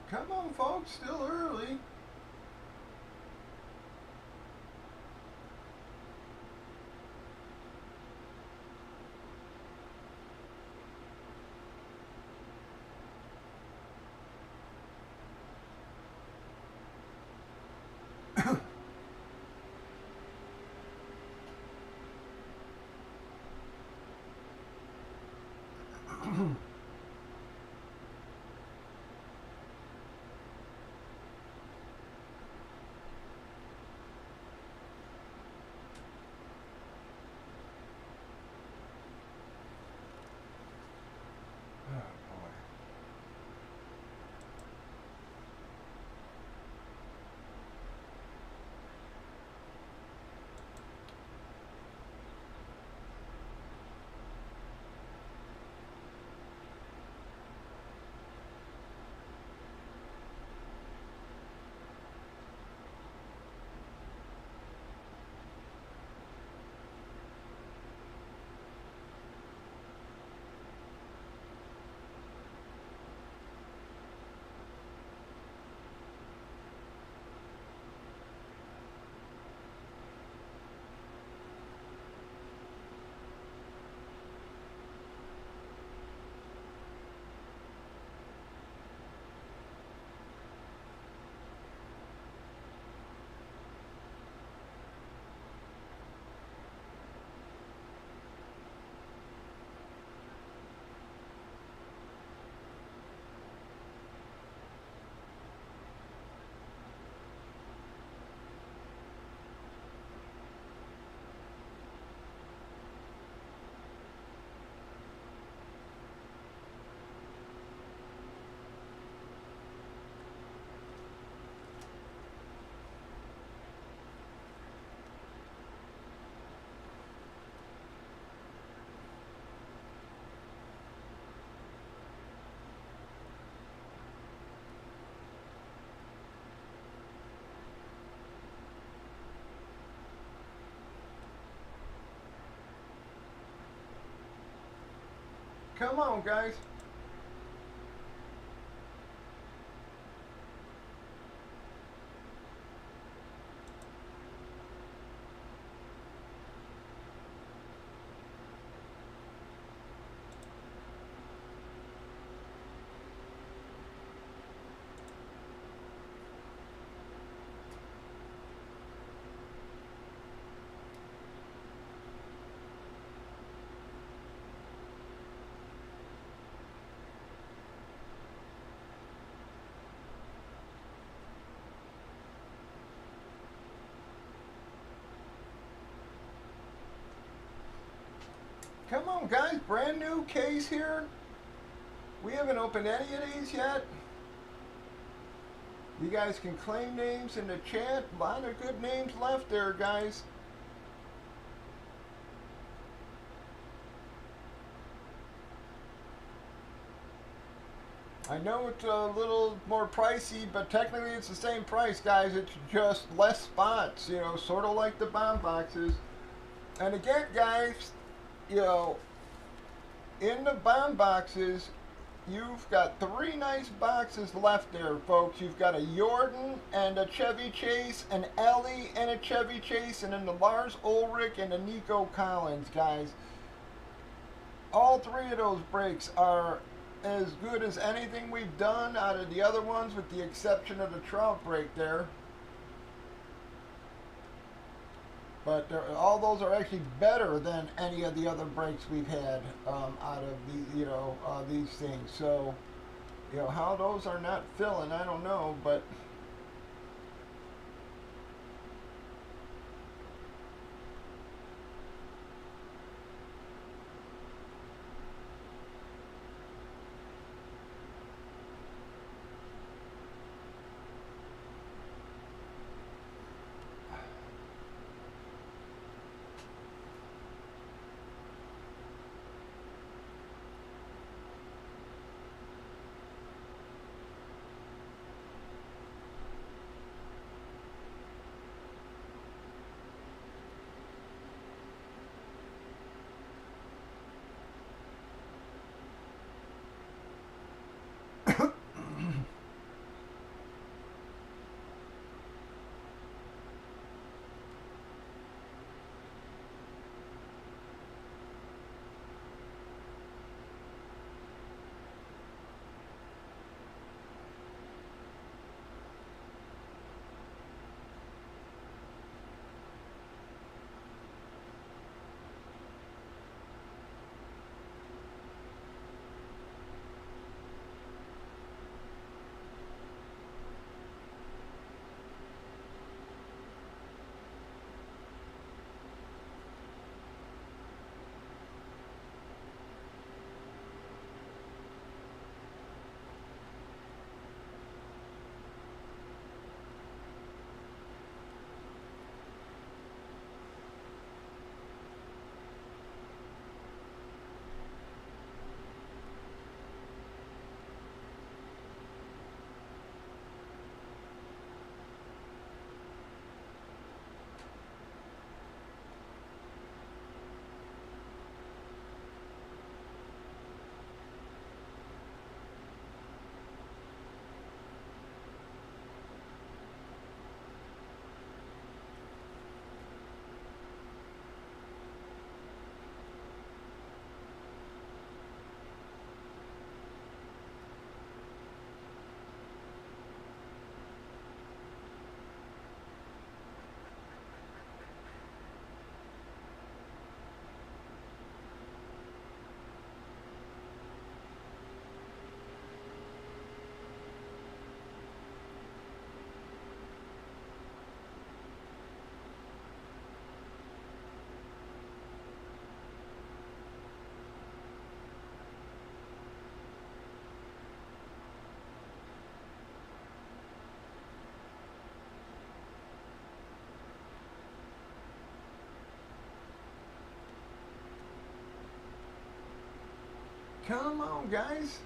Come on, folks, still early. Come on, guys. Come on, guys. Brand new case here. We haven't opened any of these yet. You guys can claim names in the chat. A lot of good names left there, guys. I know it's a little more pricey, but technically it's the same price, guys. It's just less spots, you know, sort of like the bomb boxes. And again, guys, you know, in the bomb boxes, you've got 3 nice boxes left there, folks. You've got a Jordan and a Chevy Chase, an Ellie and a Chevy Chase, and then the Lars Ulrich and the Nico Collins, guys. All 3 of those breaks are as good as anything we've done out of the other ones, with the exception of the Trout break there. But all those are actually better than any of the other breaks we've had out of the, these things. So, you know, how those are not filling, I don't know, but Come on, guys.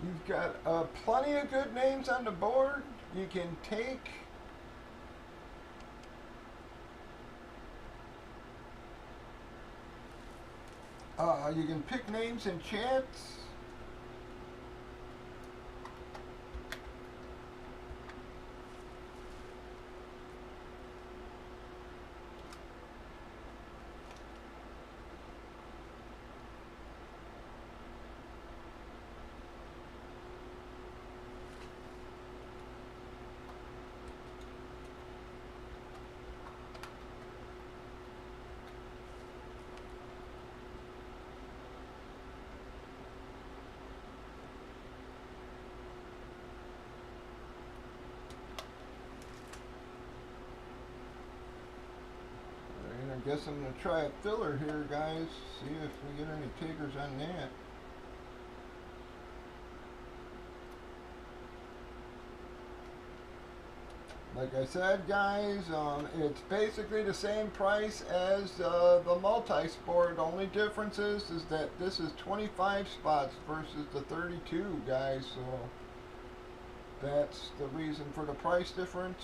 You've got plenty of good names on the board. You can take. You can pick names in chats. I guess I'm going to try a filler here, guys. See if we get any takers on that. Like I said, guys, it's basically the same price as the multi-sport. Only difference is that this is 25 spots versus the 32, guys. So that's the reason for the price difference.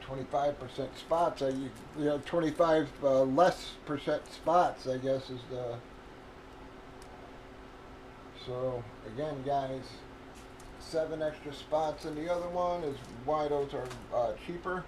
25% spots. You know, 25 less percent spots, I guess, is the. So again, guys, 7 extra spots in the other one is why those are cheaper.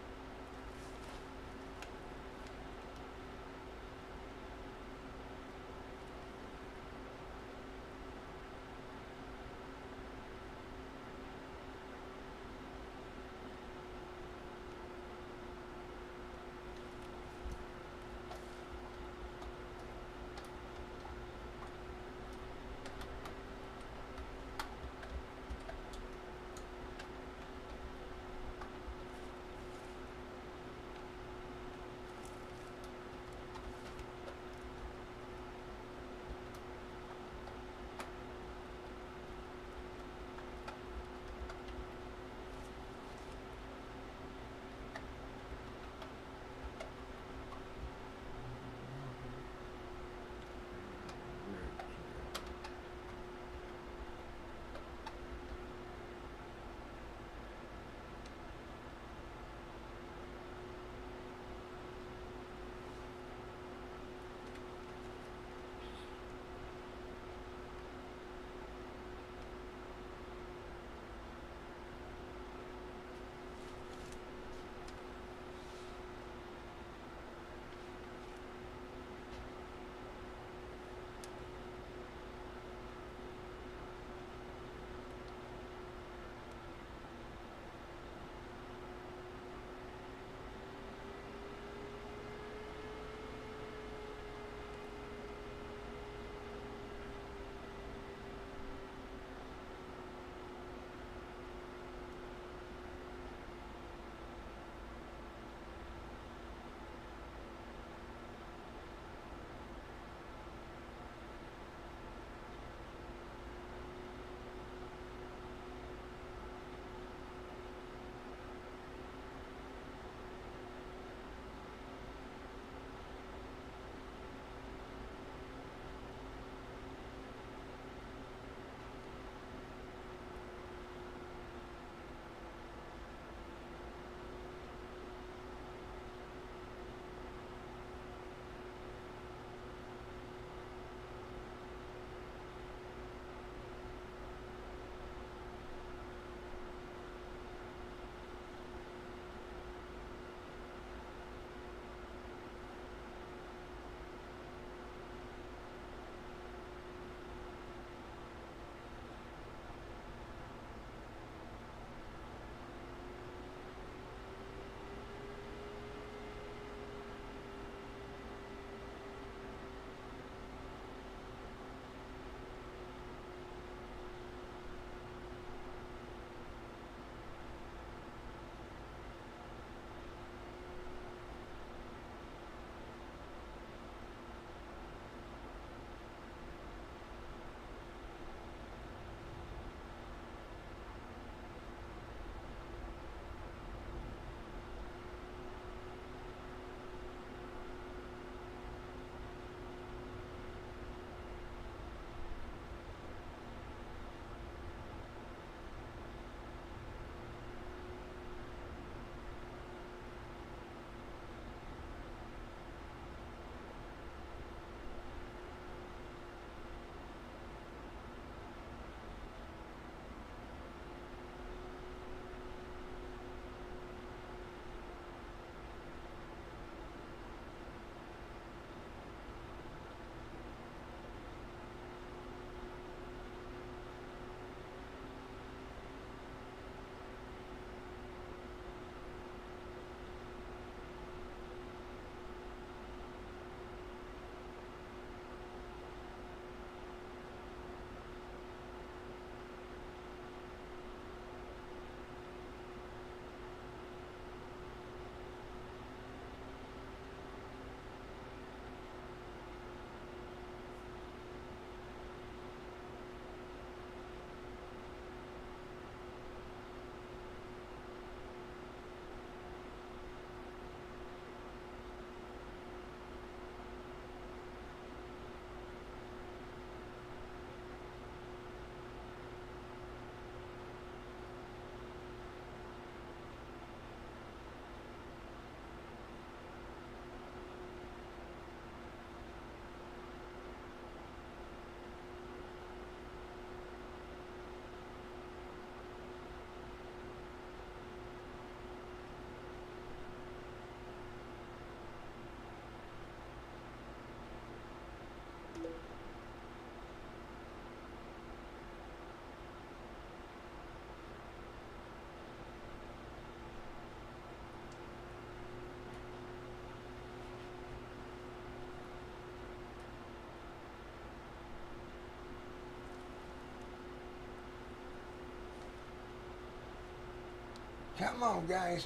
Come on, guys.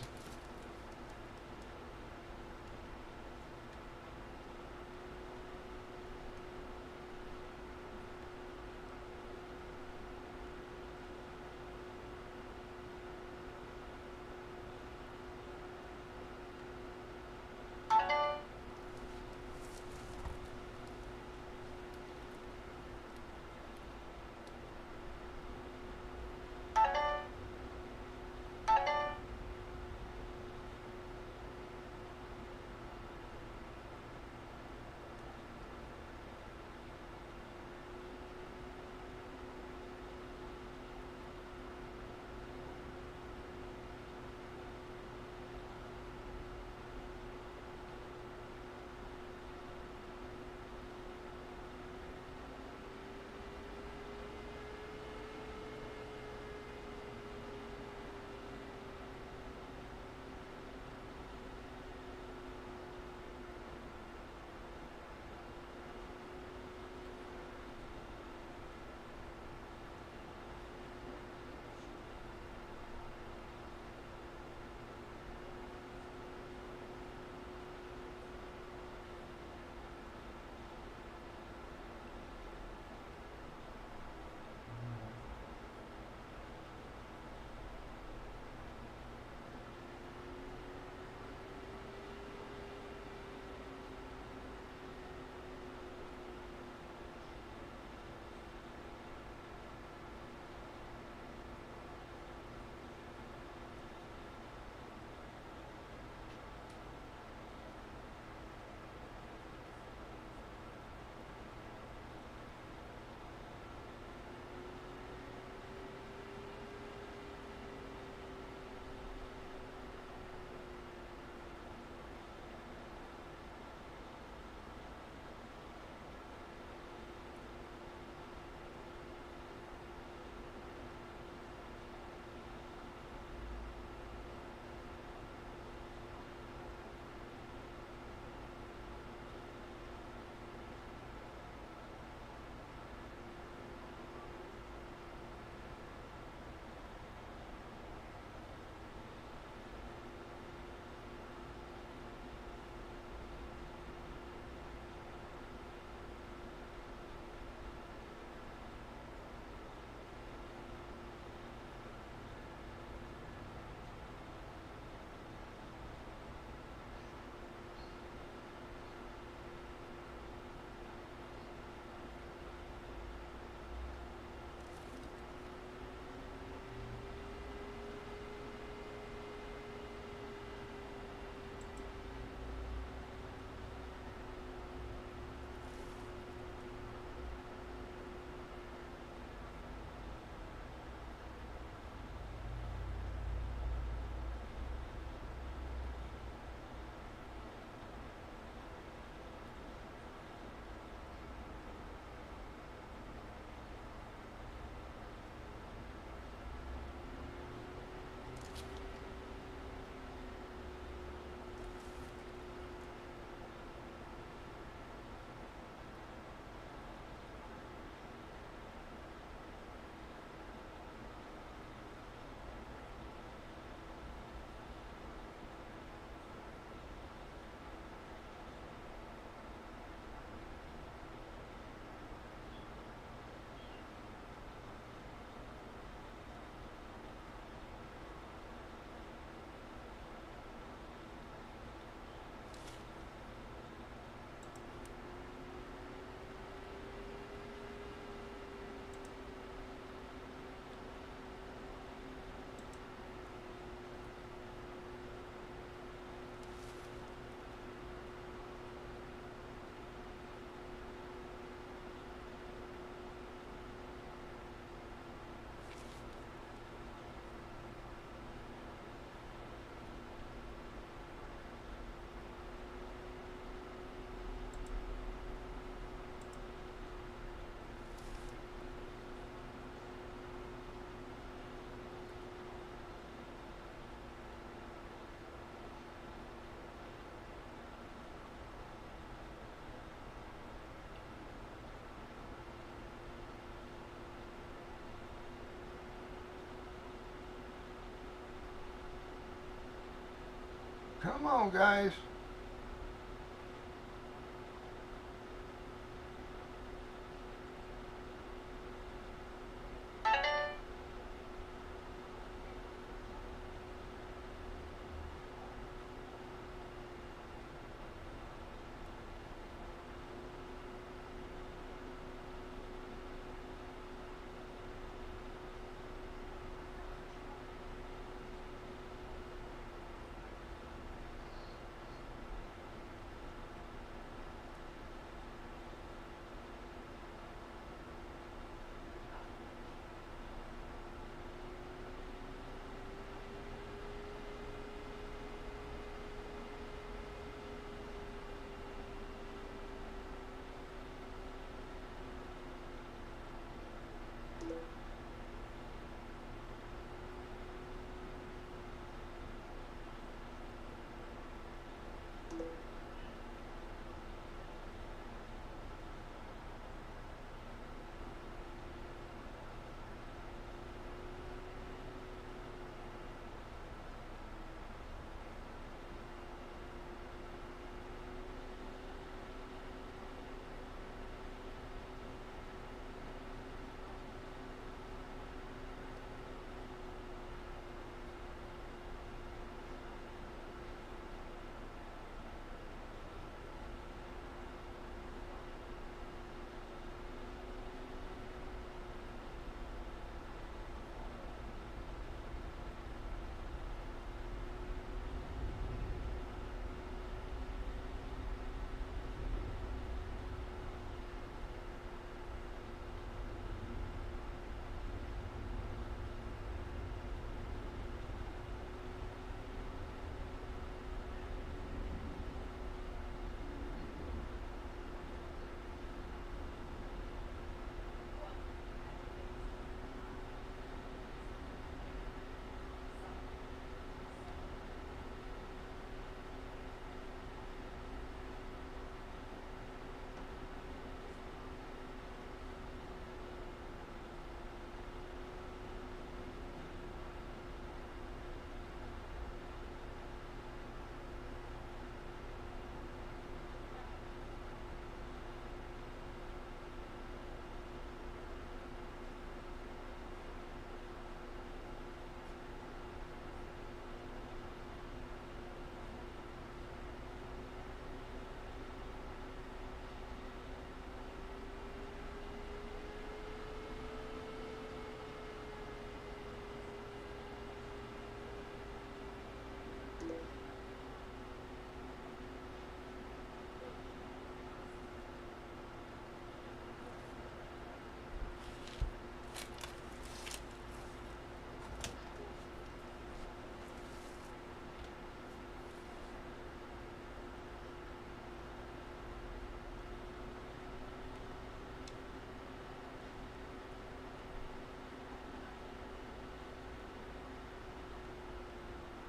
go, guys.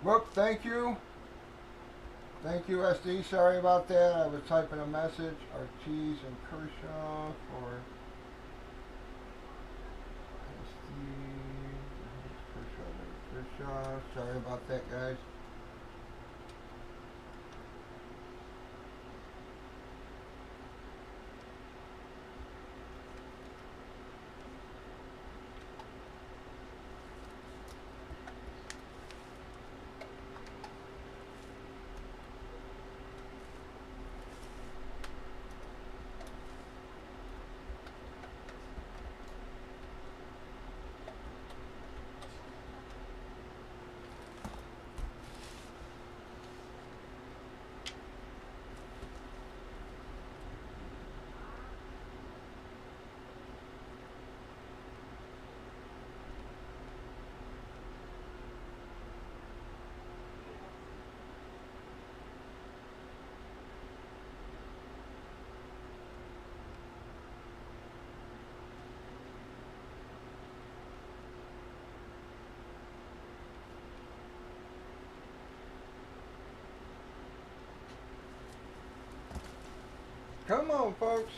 Whoop, thank you. Thank you, SD. Sorry about that. I was typing a message. Ortiz and Kershaw for SD. Kershaw. Sorry about that, guys. Come on, folks.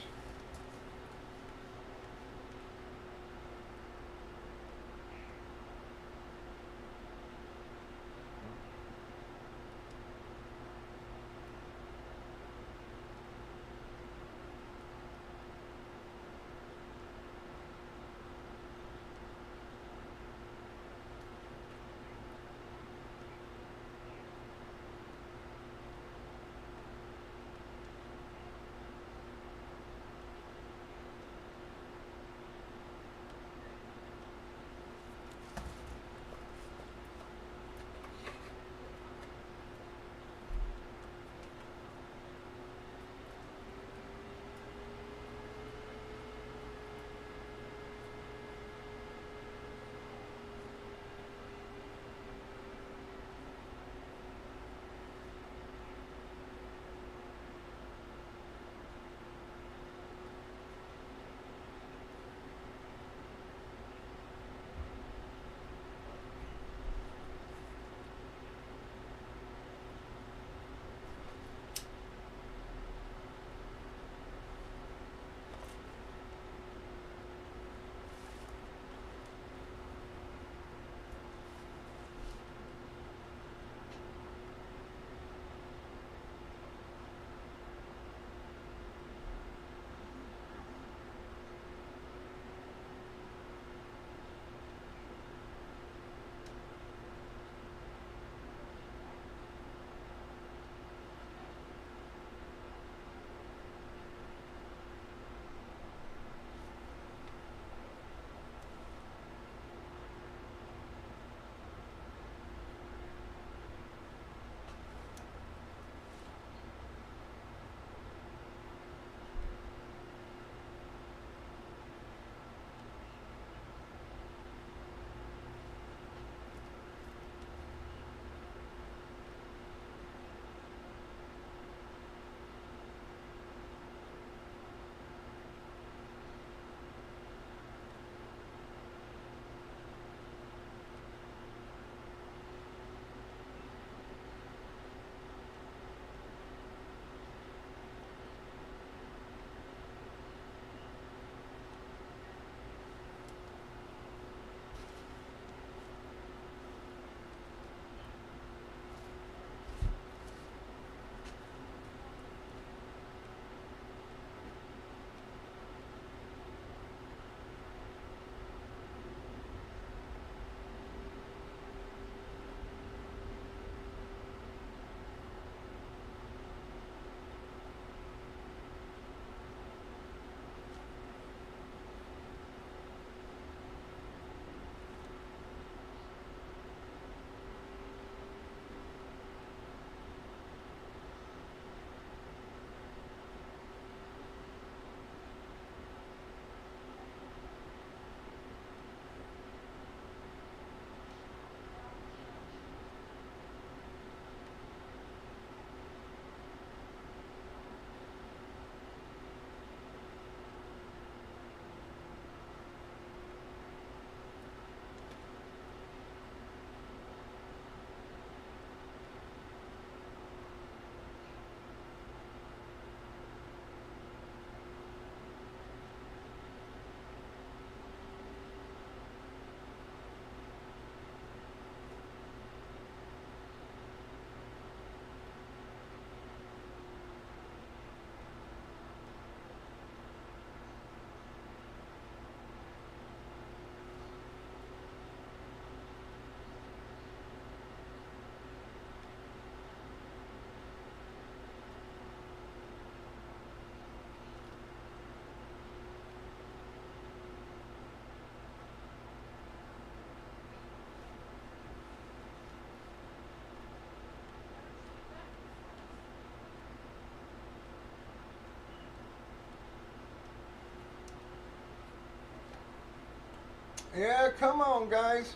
Yeah, come on, guys.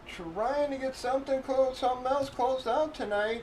Trying to get something else closed out tonight.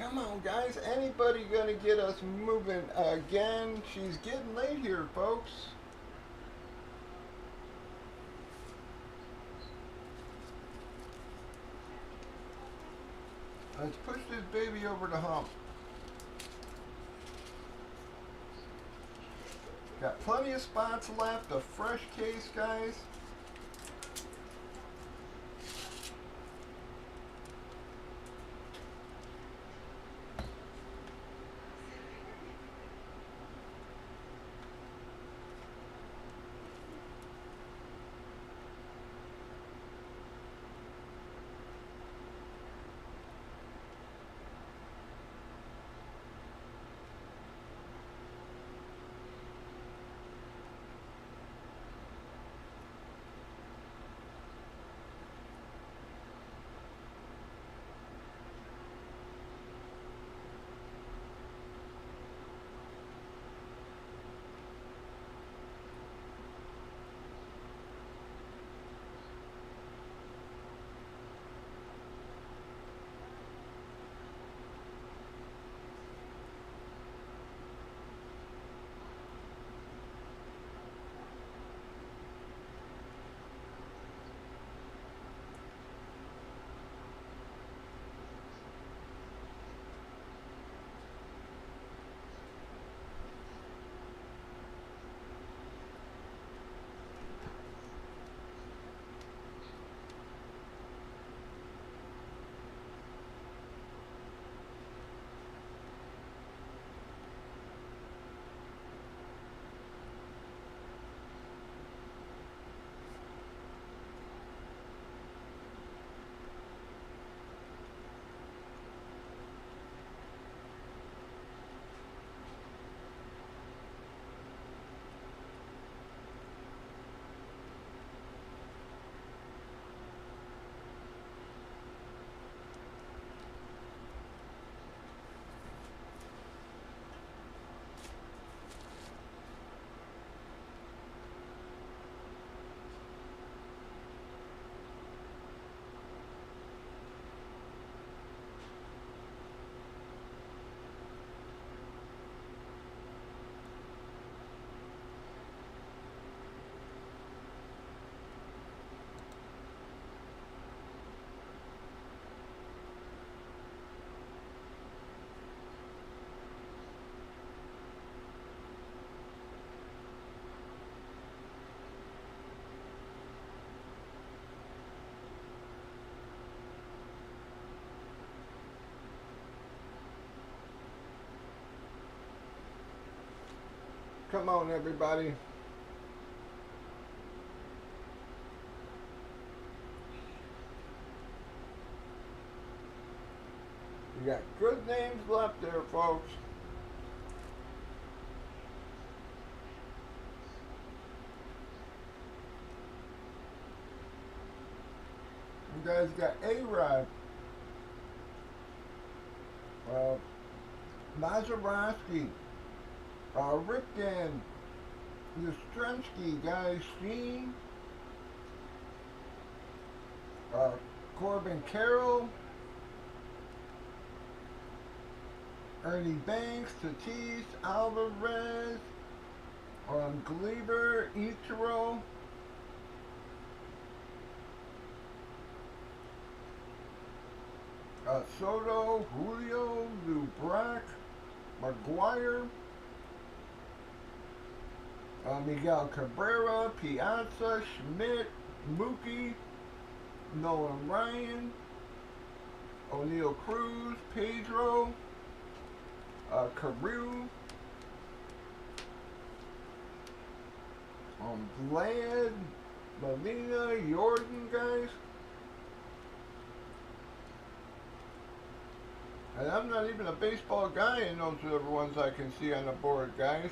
Come on, guys. Anybody gonna get us moving again? She's getting late here, folks. Let's push this baby over the hump. Got plenty of spots left. A fresh case, guys. Come on, everybody. We got good names left there, folks. guys. Got A-Rod. Mazeroski. Ripton. Yastrzemski, guys. Sheen. Corbin Carroll. Ernie Banks, Tatis, Alvarez, Gleber, Ichiro, Soto, Julio, Lubrack, McGuire, Miguel Cabrera, Piazza, Schmidt, Mookie, Nolan Ryan, O'Neal Cruz, Pedro, Carew, Vlad, Molina, Jordan, guys. And I'm not even a baseball guy, and those are the ones I can see on the board, guys.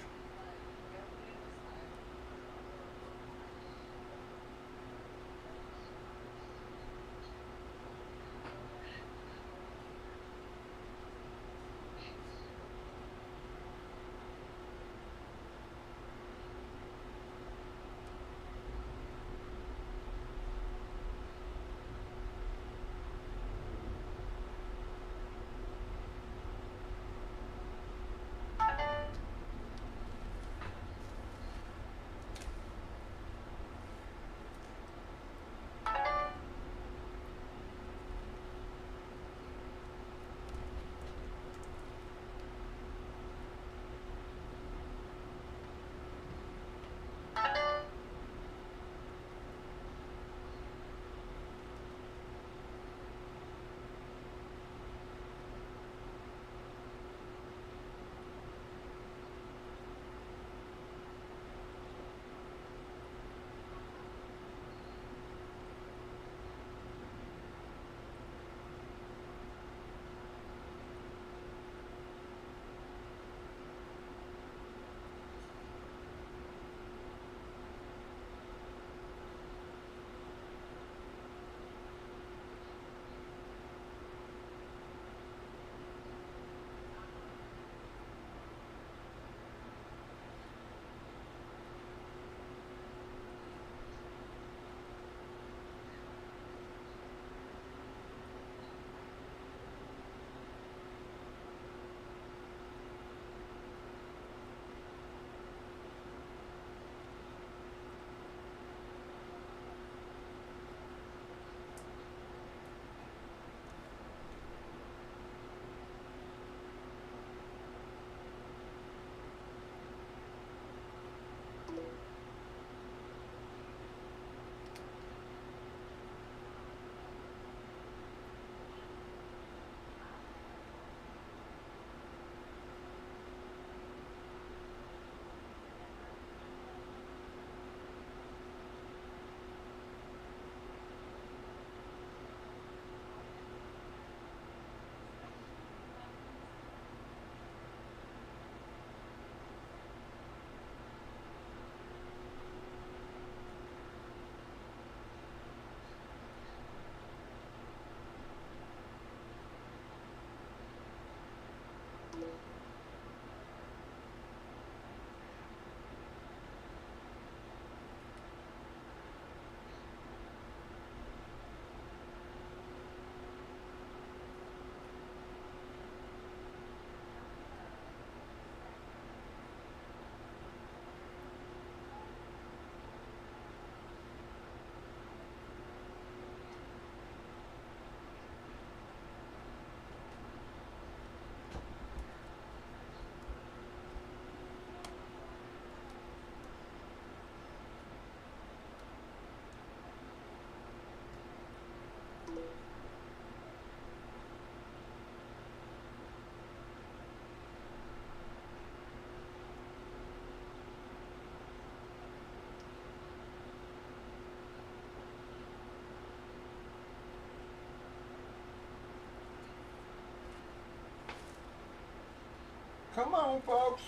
Come on, folks.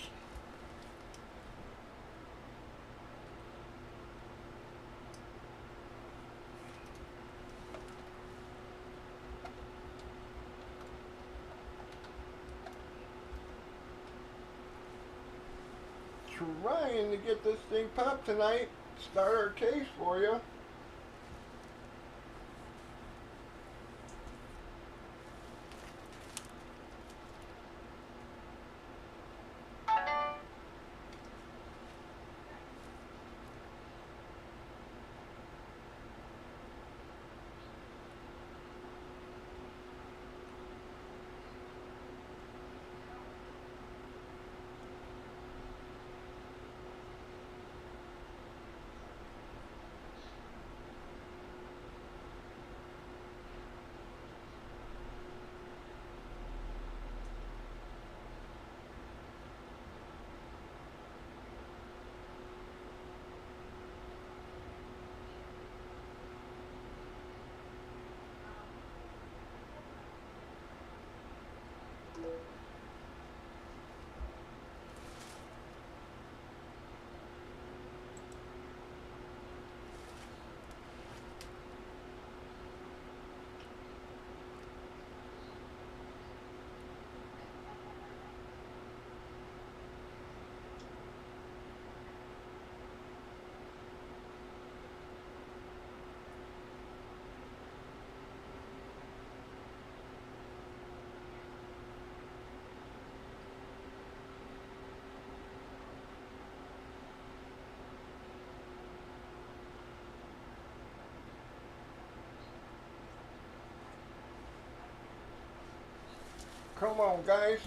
trying to get this thing popped tonight. Start our case for you. Come on, guys.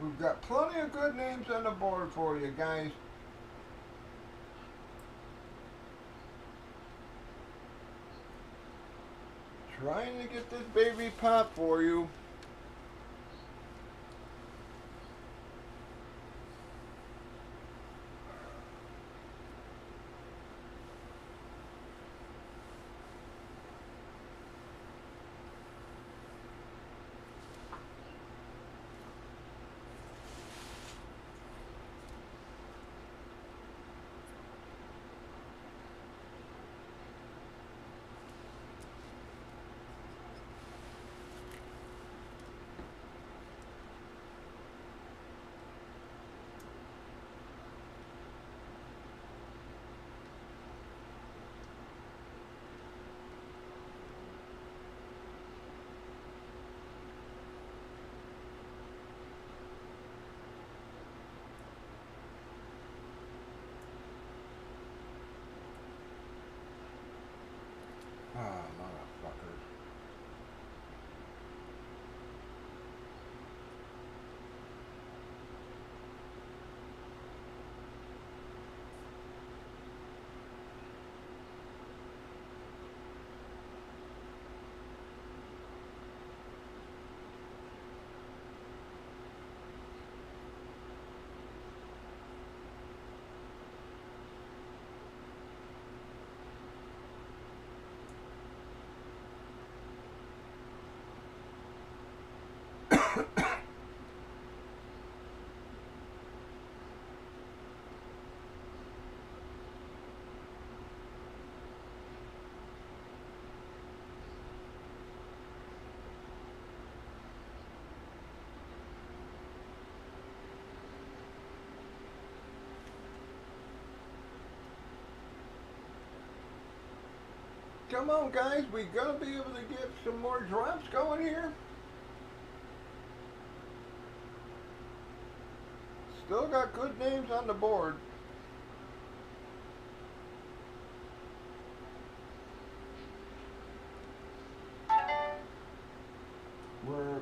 We've got plenty of good names on the board for you guys. Trying to get this baby popped for you. come on, guys. We gonna be able to get some more drops going here. Still got good names on the board. We're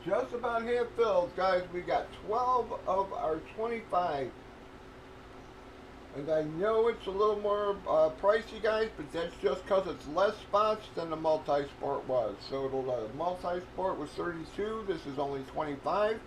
just about half filled, guys. We got 12 of our 25. And I know it's a little more pricey, guys, but that's just because it's less spots than the multi-sport was. So the multi-sport was 32. This is only 25.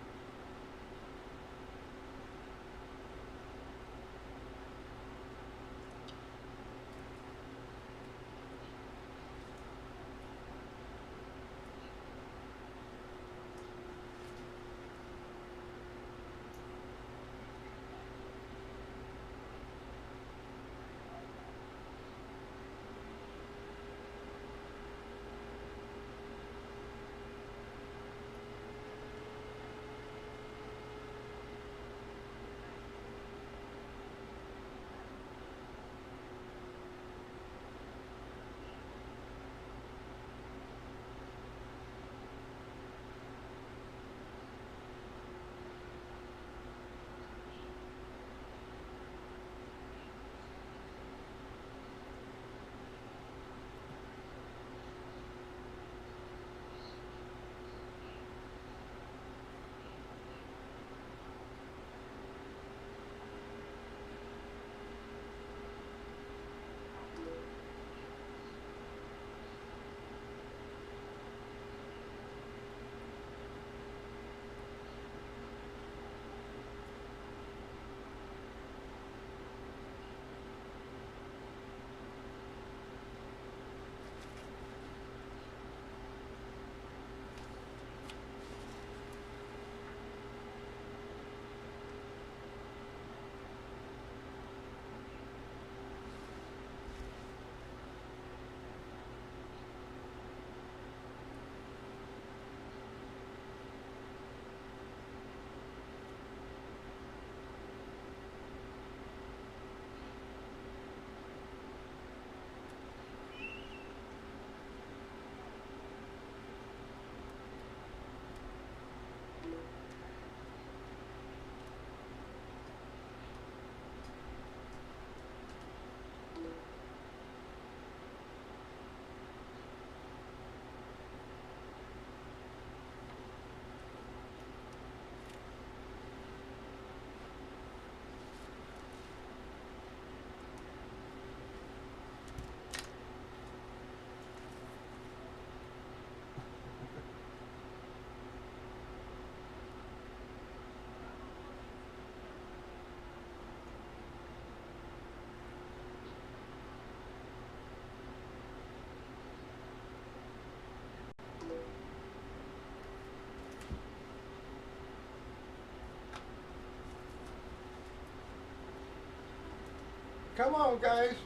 Come on, guys.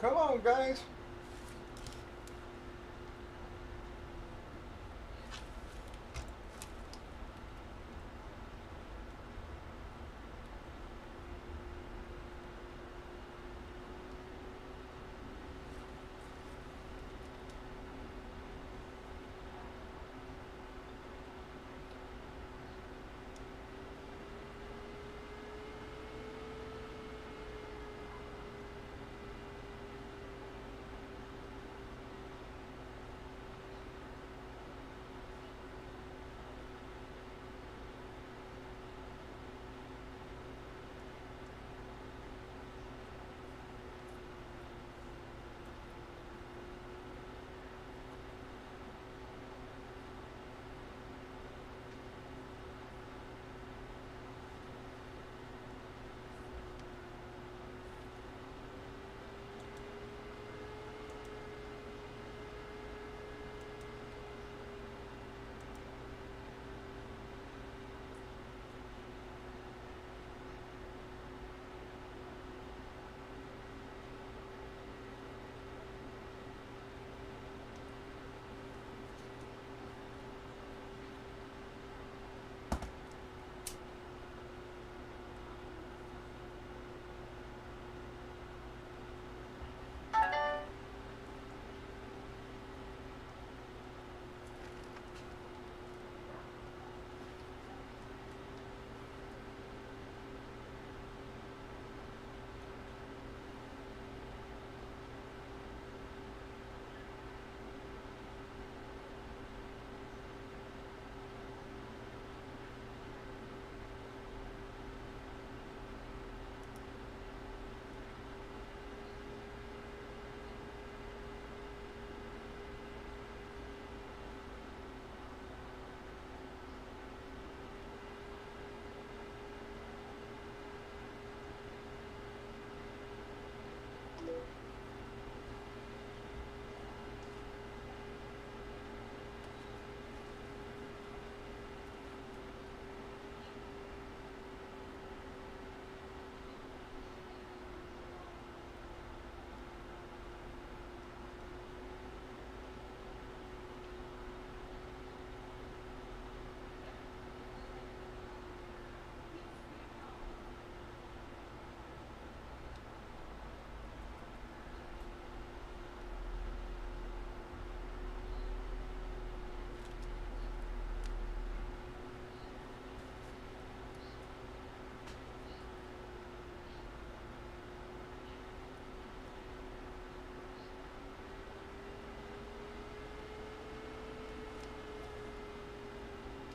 Come on, guys.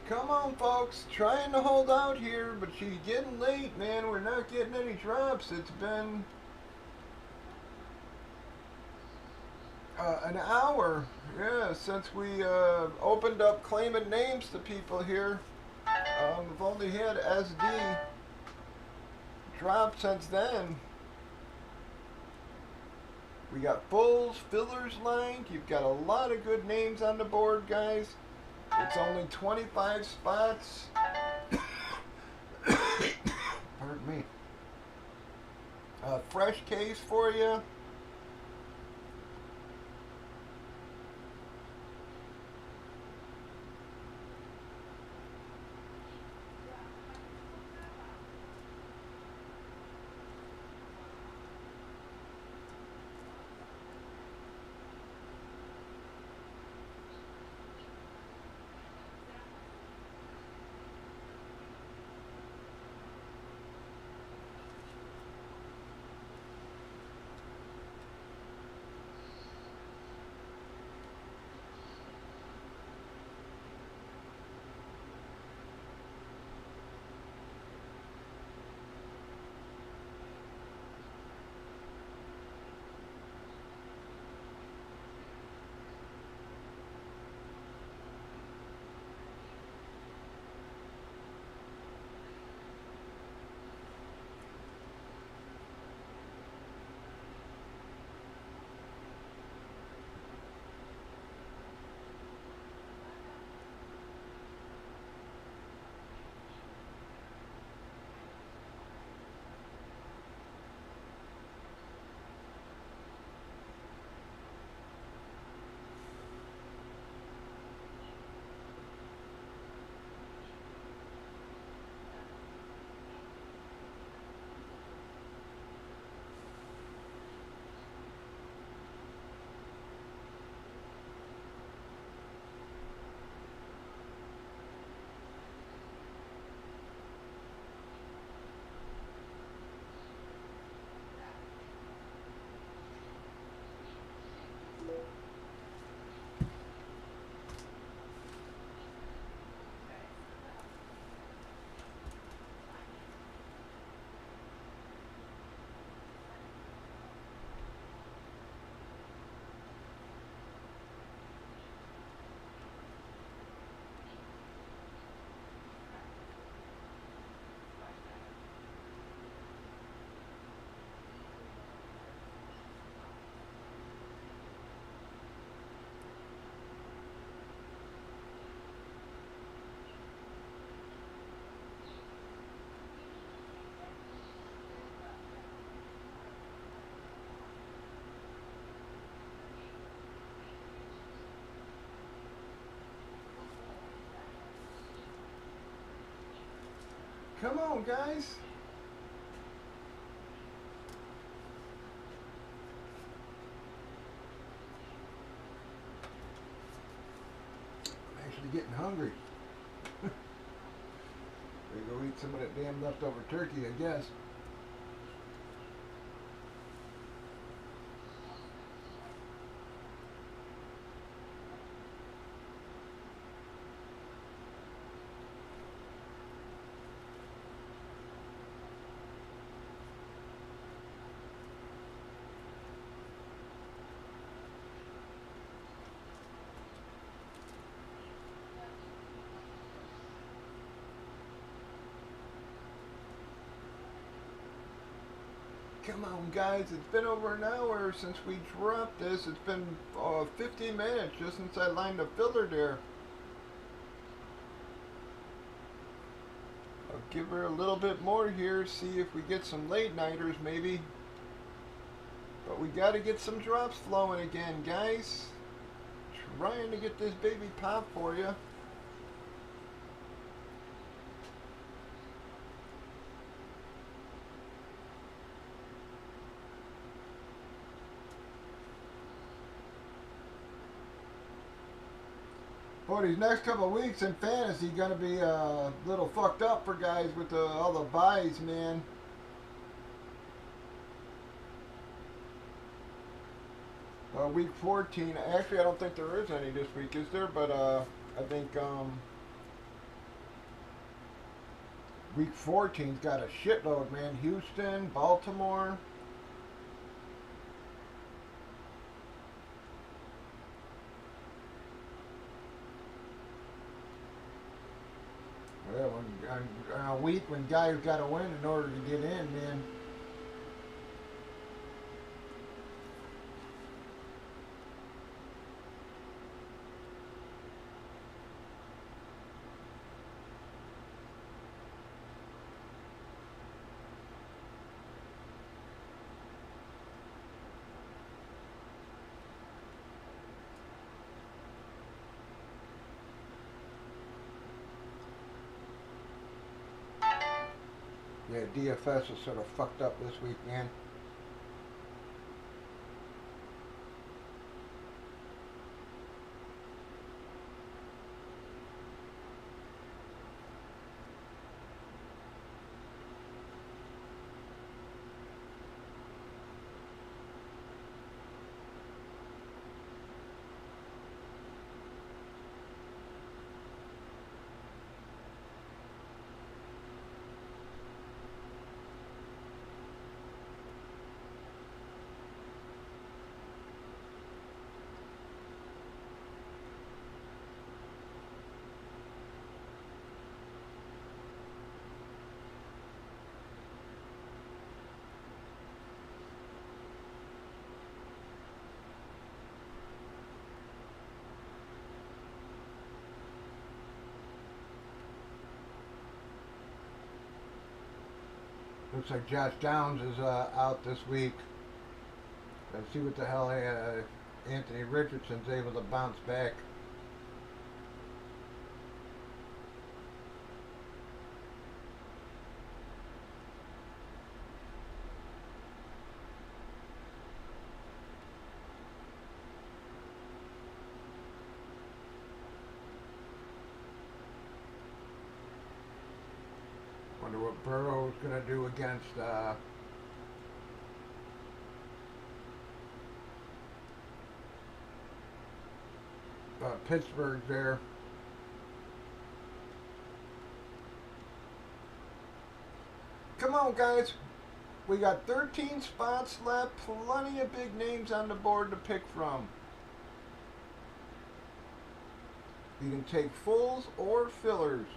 Come on, folks. Trying to hold out here, but she's getting late, man. We're not getting any drops. It's been an hour, yeah, since we opened up claiming names to people here. We've only had SD drop since then. We got fulls, fillers lined. You've got a lot of good names on the board, guys. It's only 25 spots. Pardon me. A fresh case for you. Come on, guys. I'm actually getting hungry. Gonna go eat some of that damn leftover turkey, I guess. Come on, guys. It's been over an hour since we dropped this. It's been 15 minutes just since I lined the filler there. I'll give her a little bit more here, see if we get some late nighters maybe. But we got to get some drops flowing again, guys. Trying to get this baby pop for you. Boy, these next couple of weeks in fantasy gonna be a little fucked up for guys with all the buys, man. Week 14. Actually, I don't think there is any this week, is there? But I think Week 14's got a shitload, man. Houston, Baltimore. Well, on a week when guys got to win in order to get in, man. Yeah, DFS is sort of fucked up this week, man. Looks like Josh Downs is out this week. Let's see what the hell Anthony Richardson's able to bounce back. Wonder what Burrow's going to do against Pittsburgh there. Come on, guys. We got 13 spots left. Plenty of big names on the board to pick from. You can take fulls or fillers.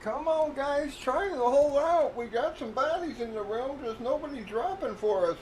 Come on, guys, try to hold out. We got some bodies in the room, just nobody dropping for us.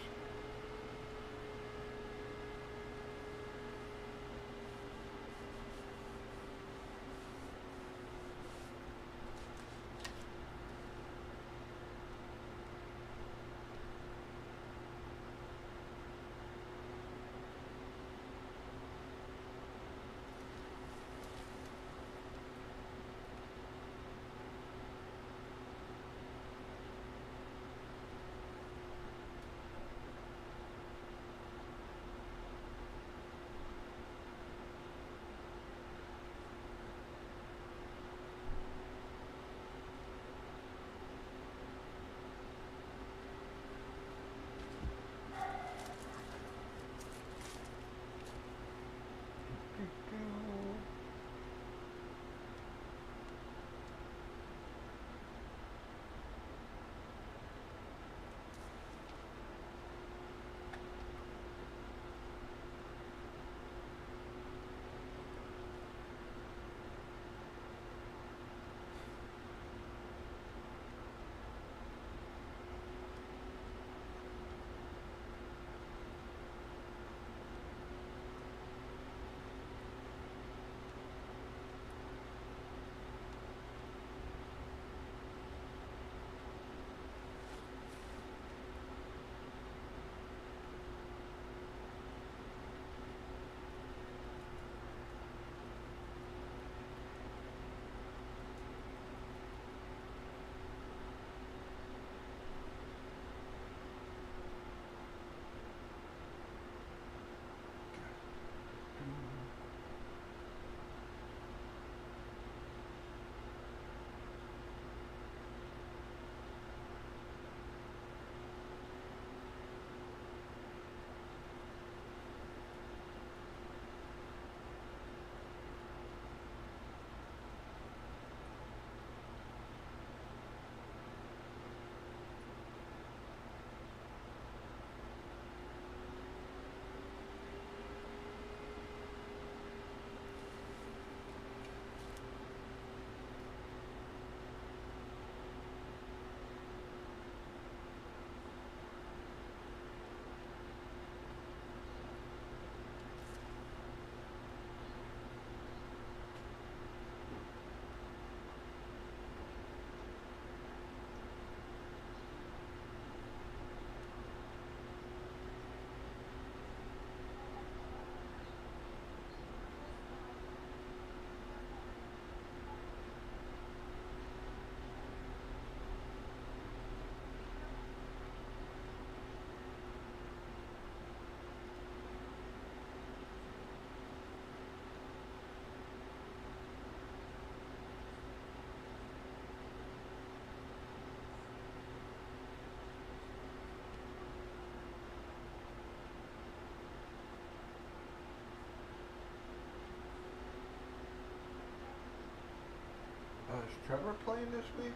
Is Trevor playing this week?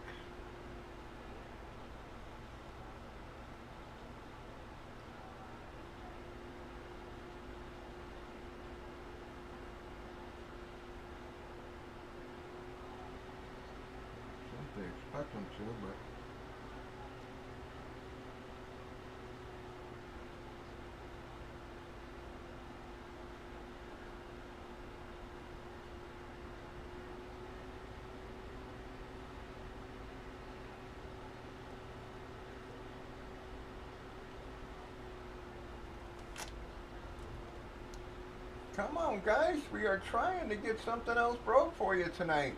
They expect him to, but come on, guys. We are trying to get something else broke for you tonight.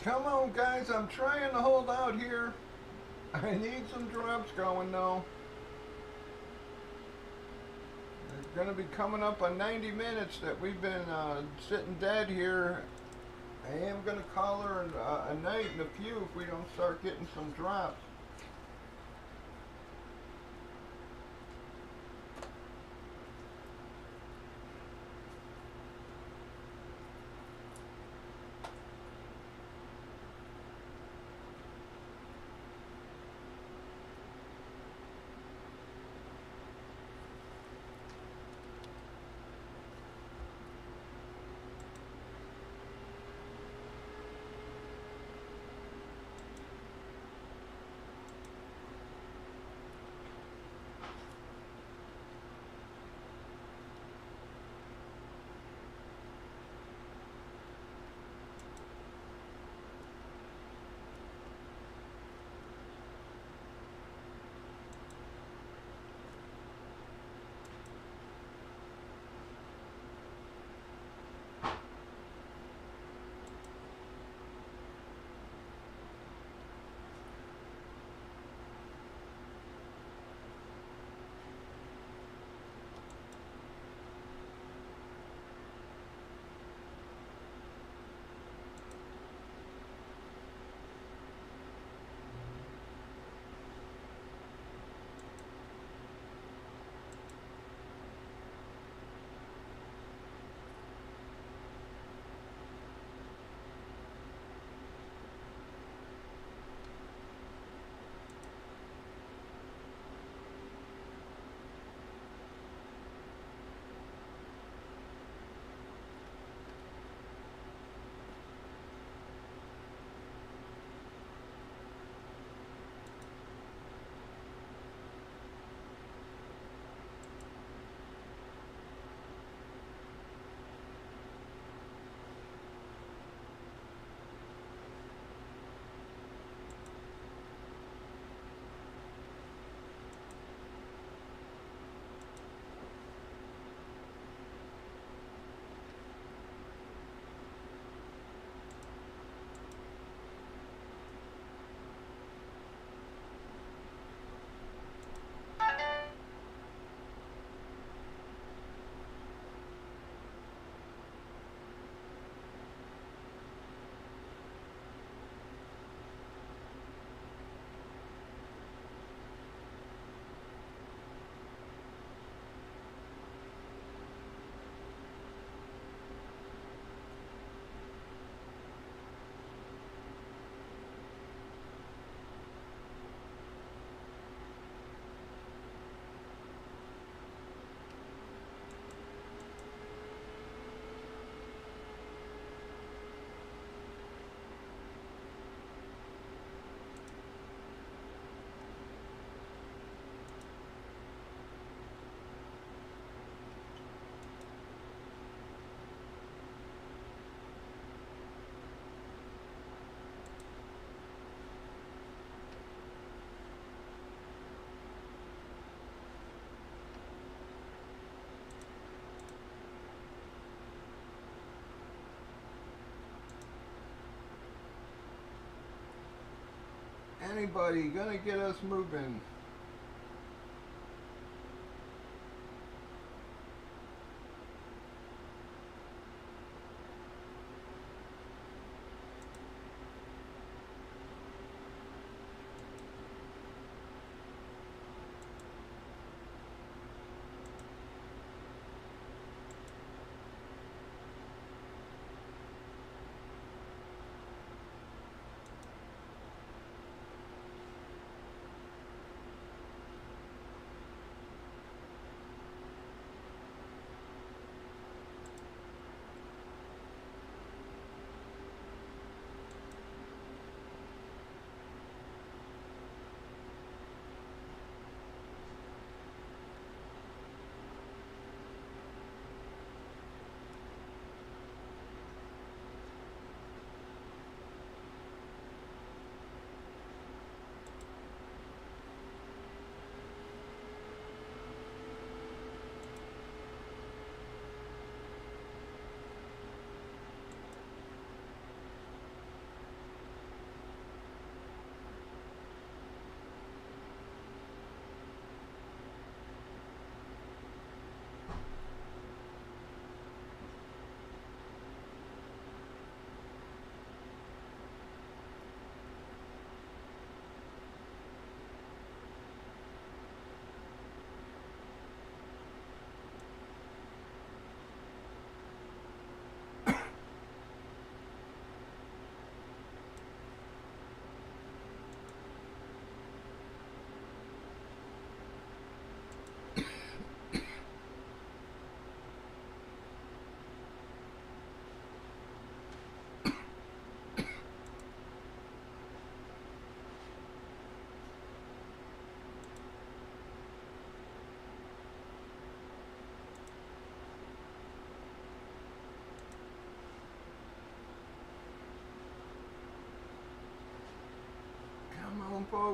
Come on, guys. I'm trying to hold out here. I need some drops going, though. It's going to be coming up on 90 minutes that we've been sitting dead here. I am going to call her a night in a few if we don't start getting some drops. Anybody gonna get us moving?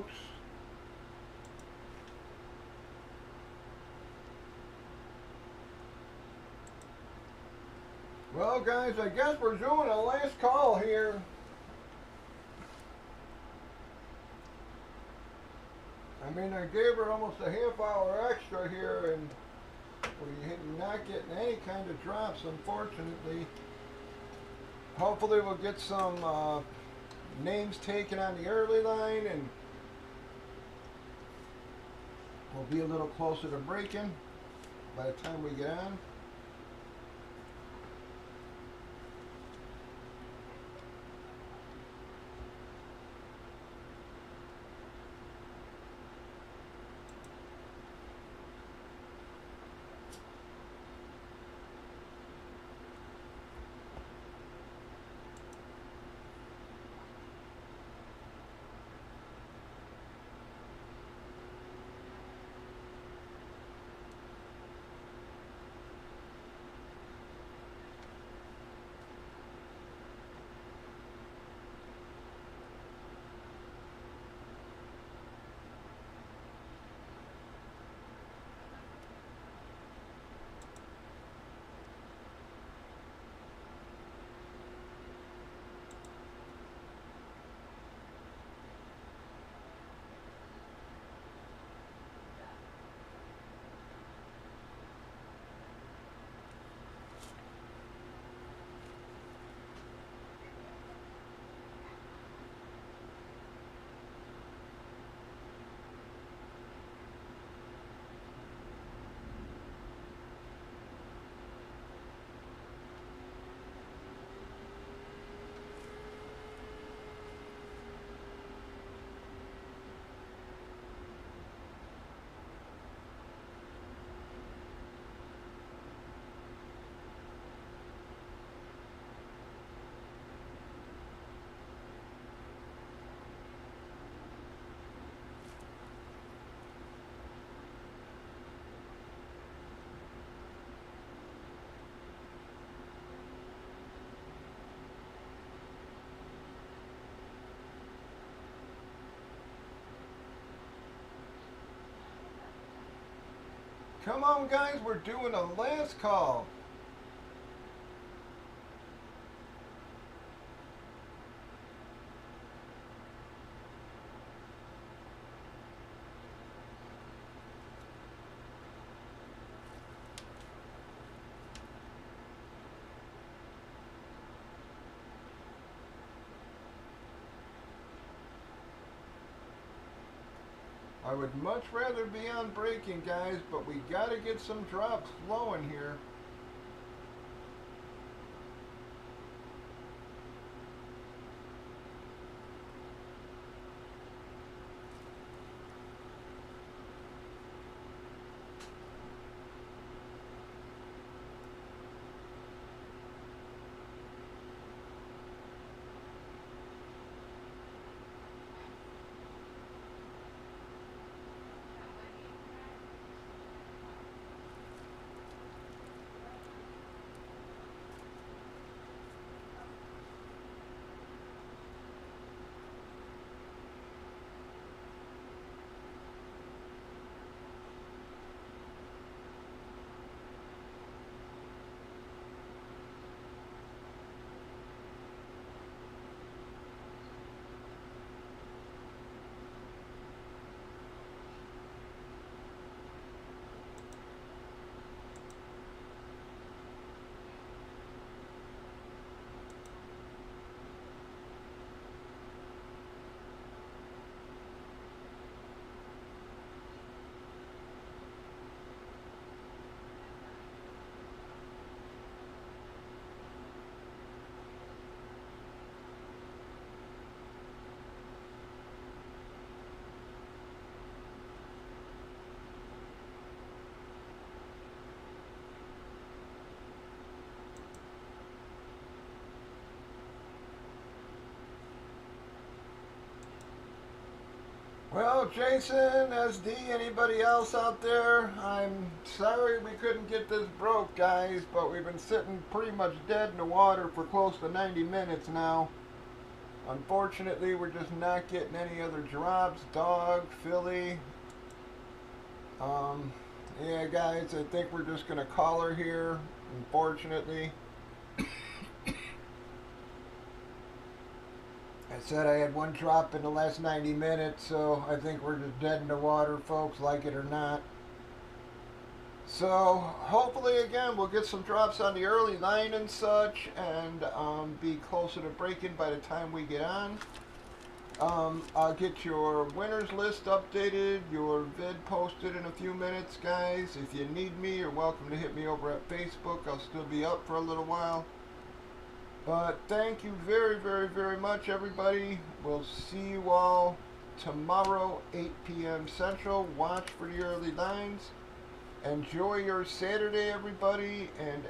folks. Well, guys, I guess we're doing a last call here. I mean, I gave her almost a half hour extra here, and we're not getting any kind of drops, unfortunately. Hopefully we'll get some names taken on the early line, and we'll be a little closer to breaking by the time we get on. Come on, guys, we're doing a last call. I would much rather be on breaking, guys, but we gotta get some drops flowing here. Well, Jason, SD, anybody else out there? I'm sorry we couldn't get this broke, guys, but we've been sitting pretty much dead in the water for close to 90 minutes now. Unfortunately, we're just not getting any other drops. Dog, Philly. Um, yeah, guys, I think we're just going to call her here, unfortunately. I said I had one drop in the last 90 minutes, so I think we're just dead in the water, folks, like it or not. So hopefully, again, we'll get some drops on the early line and such, and be closer to breaking by the time we get on. I'll get your winners list updated, your vid posted in a few minutes, guys. If you need me, you're welcome to hit me over at Facebook. I'll still be up for a little while. But thank you very, very, very much, everybody. We'll see you all tomorrow, 8 p.m. Central. Watch for the early lines. Enjoy your Saturday, everybody, and